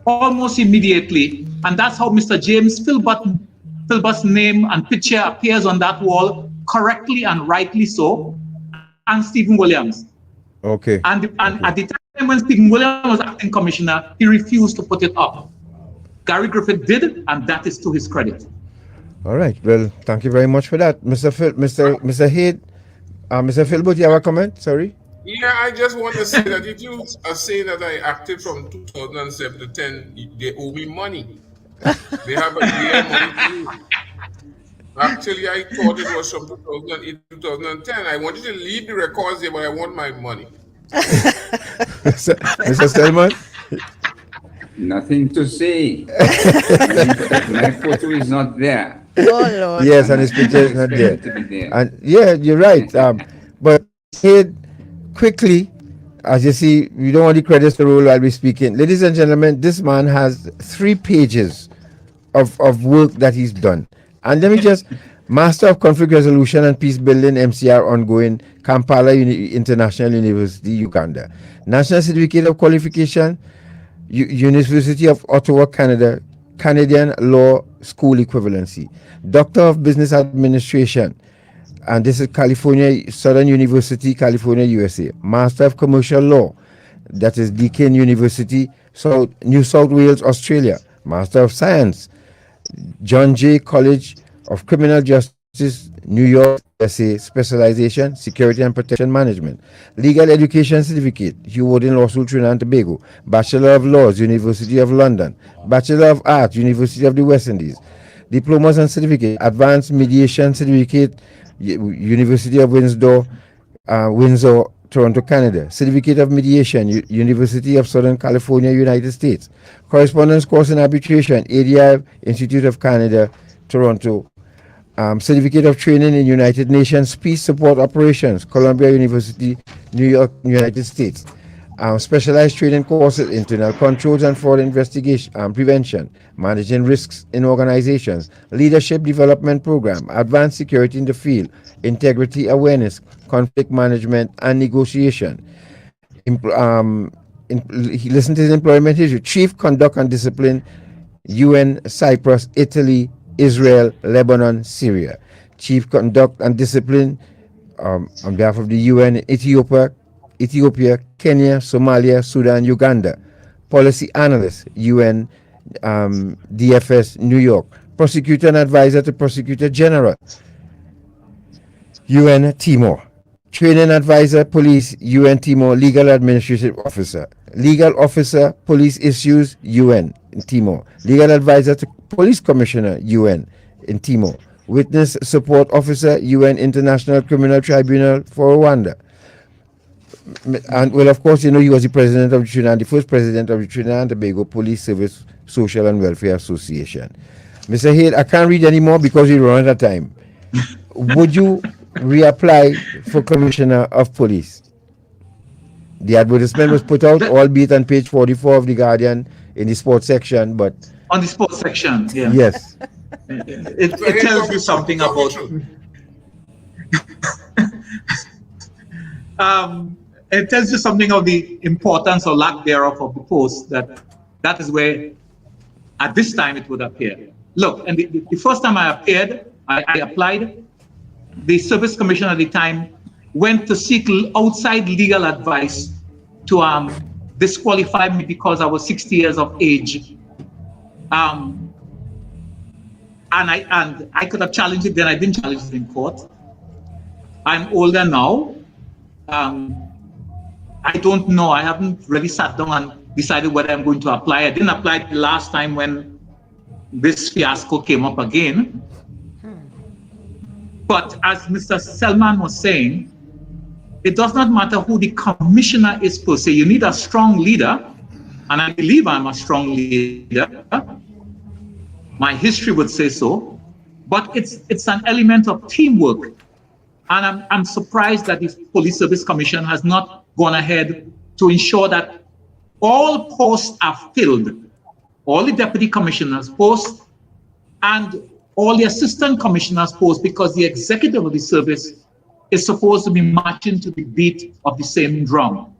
almost immediately. And that's how Mr. James Philbert's name and picture appears on that wall, correctly and rightly so, and Stephen Williams. Okay. And at the time when Stephen Williams was acting commissioner, he refused to put it up. Gary Griffith did, and that is to his credit. All right. Well, thank you very much for that, Mr. Hayde. Mr. Philbert, you have a comment? Sorry. Yeah, I just want to say that if you are saying that I acted from 2007 to 10, they owe me money. They have a year money too. Actually, I thought it was from 2008 to 2010. I wanted to leave the records there, but I want my money. Mr. Selman? Nothing to say. My photo is not there. Oh, Lord. Yes, and his picture is not there. And yeah, you're right. But Hayde, quickly, as you see, we don't want the credits to roll while we're speaking. Ladies and gentlemen, this man has 3 pages of work that he's done. And let me just, Master of Conflict Resolution and Peace Building, MCR ongoing, Kampala International University, Uganda. National Certificate of Qualification, University of Ottawa, Canada, Canadian Law School Equivalency. Doctor of Business Administration, and this is California, Southern University, California, USA. Master of Commercial Law, that is Deakin University, New South Wales, Australia. Master of Science, John Jay College of Criminal Justice, New York, USA, specialization, Security and Protection Management. Legal Education Certificate, Hugh Wardin Law School, Trinidad and Tobago. Bachelor of Laws, University of London. Bachelor of Arts, University of the West Indies. Diplomas and Certificate, Advanced Mediation Certificate, University of Windsor, Toronto, Canada. Certificate of Mediation, University of Southern California, United States. Correspondence Course in Arbitration, ADI Institute of Canada, Toronto. Certificate of Training in United Nations Peace Support Operations, Columbia University, New York, United States. specialized training courses, internal controls and fraud investigation, prevention, managing risks in organizations, leadership development program, advanced security in the field, integrity awareness, conflict management and negotiation. Listen to his employment history: chief conduct and discipline, UN, Cyprus, Italy, Israel, Lebanon, Syria. Chief conduct and discipline on behalf of the UN, Ethiopia, Kenya, Somalia, Sudan, Uganda. Policy analyst, UN, DFS, New York. Prosecutor and advisor to Prosecutor General, UN, Timor. Training advisor, police, UN, Timor. Legal administrative officer. Legal officer, police issues, UN, in Timor. Legal advisor to police commissioner, UN, in Timor. Witness support officer, UN International Criminal Tribunal for Rwanda. And well, of course, you know, he was the president of Trinidad, the first president of the Trinidad and Tobago Police Service Social and Welfare Association. Mr. Hayde, I can't read anymore because we run out of time. Would you reapply for Commissioner of Police? The advertisement was put out, albeit on page 44 of The Guardian in the sports section, but... On the sports section, yeah. Yes. It tells you something about... it tells you something of the importance or lack thereof of the post, that is where, at this time, it would appear. Look, and the first time I appeared, I applied, the service commissioner at the time went to seek outside legal advice to disqualify me because I was 60 years of age. And I could have challenged it then. I didn't challenge it in court. I'm older now. I don't know. I haven't really sat down and decided whether I'm going to apply. I didn't apply the last time when this fiasco came up again. But as Mr. Selman was saying, it does not matter who the commissioner is per se. You need a strong leader, and I believe I'm a strong leader. My history would say so, but it's an element of teamwork. And I'm surprised that the Police Service Commission has not gone ahead to ensure that all posts are filled, all the deputy commissioners' posts and all the assistant commissioners' posts, because the executive of the service is supposed to be marching to the beat of the same drum.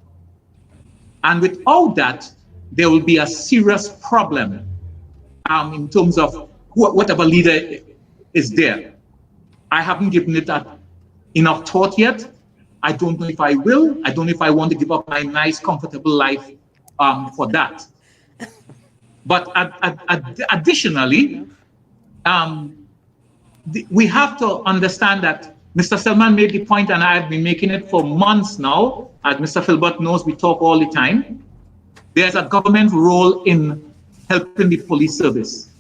And without that, there will be a serious problem in terms of whatever leader is there. I haven't given it enough thought yet. I don't know if I will. I don't know if I want to give up my nice, comfortable life for that. But additionally, we have to understand that Mr. Selman made the point, and I have been making it for months now. As Mr. Philbert knows, we talk all the time. There's a government role in helping the police service.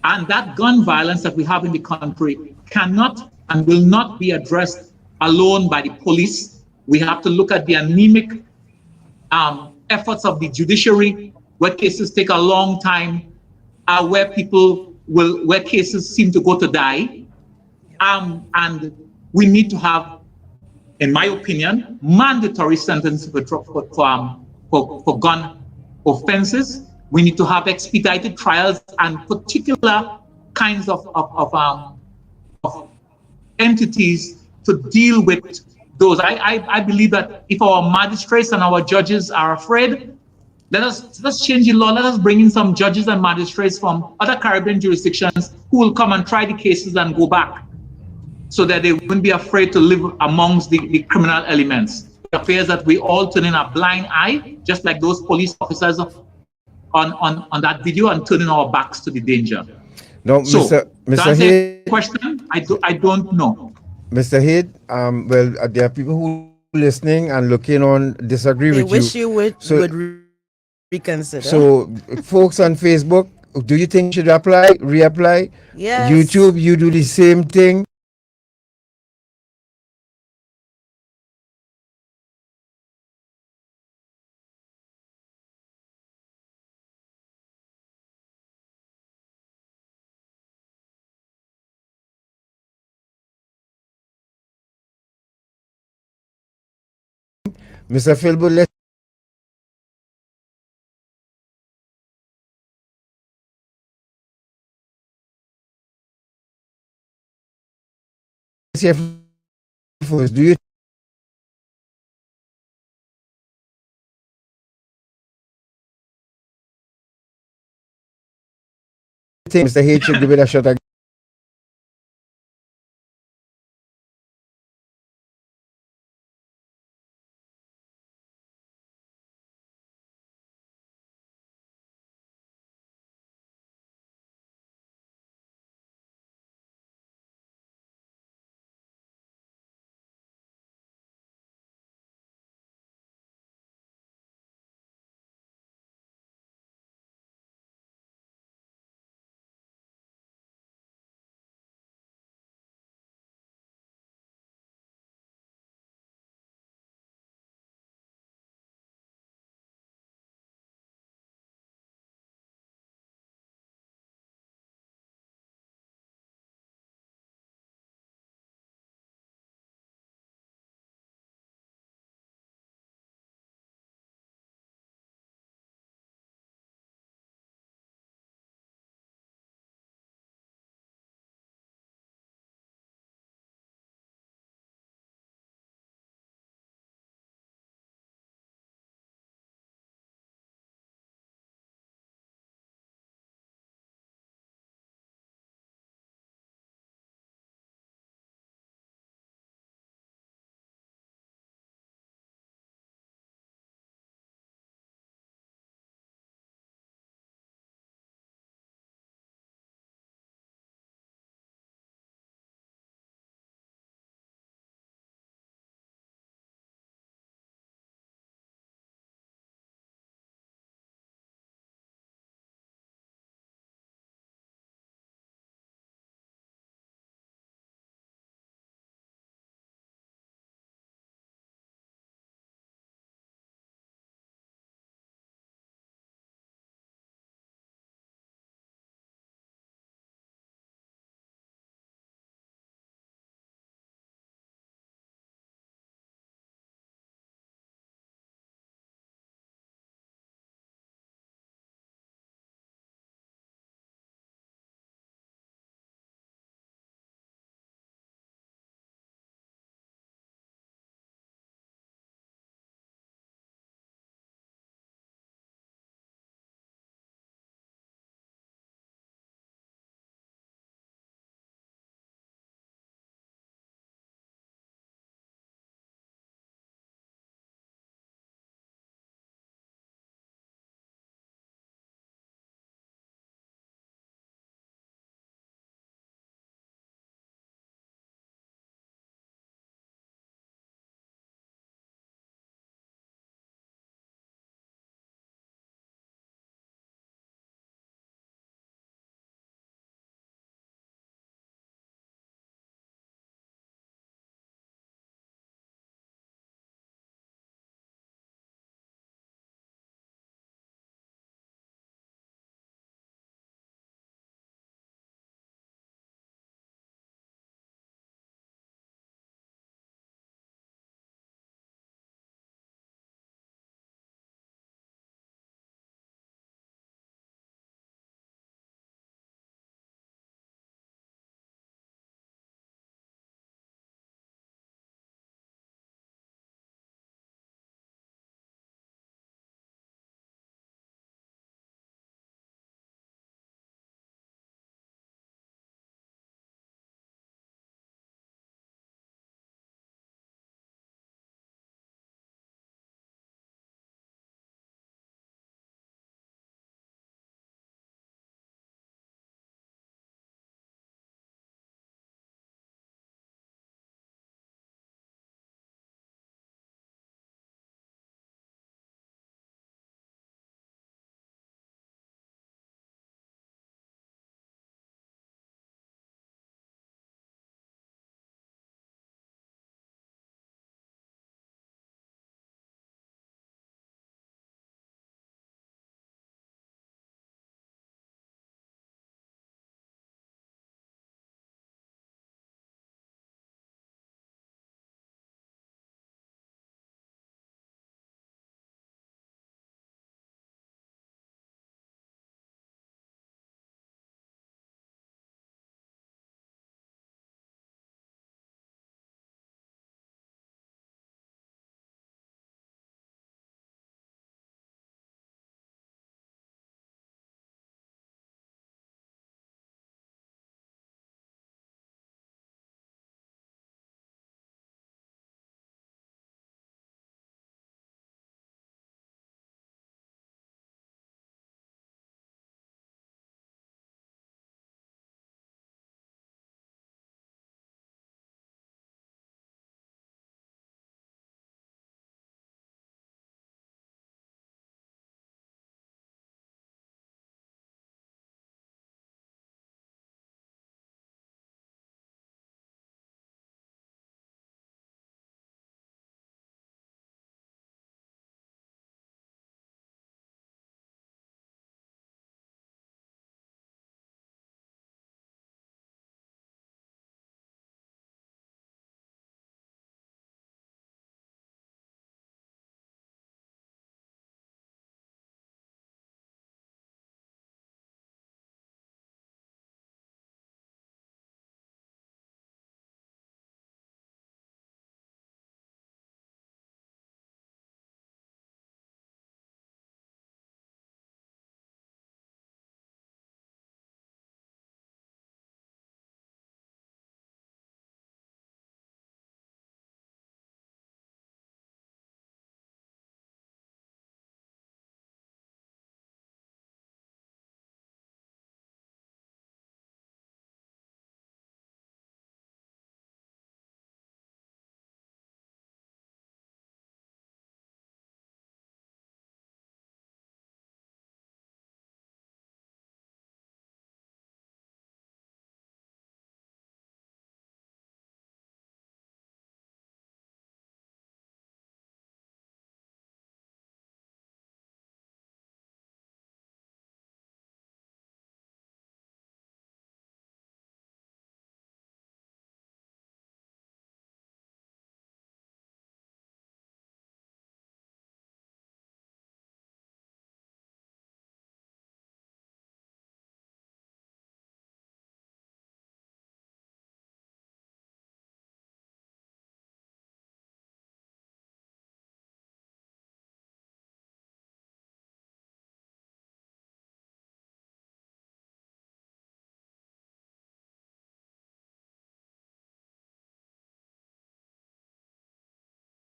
And that gun violence that we have in the country cannot and will not be addressed alone by the police. We have to look at the anemic efforts of the judiciary, where cases take a long time, where cases seem to go to die. And we need to have, in my opinion, mandatory sentences for gun offenses. We need to have expedited trials and particular kinds of entities to deal with those. I believe that if our magistrates and our judges are afraid, let's change the law. Let us bring in some judges and magistrates from other Caribbean jurisdictions who will come and try the cases and go back, so that they wouldn't be afraid to live amongst the criminal elements. It appears that we all turn in a blind eye, just like those police officers on that video, and turning our backs to the danger. No, so, Mr. Hayde, question, I don't know. Mr. Hayde, well, there are people who are listening and looking on disagree with you. They wish you would reconsider. So, folks on Facebook, do you think you should reapply? Yes. YouTube, you do the same thing. Mr. Philbert, let's here first. Do you think Mr. H should give it a shot again?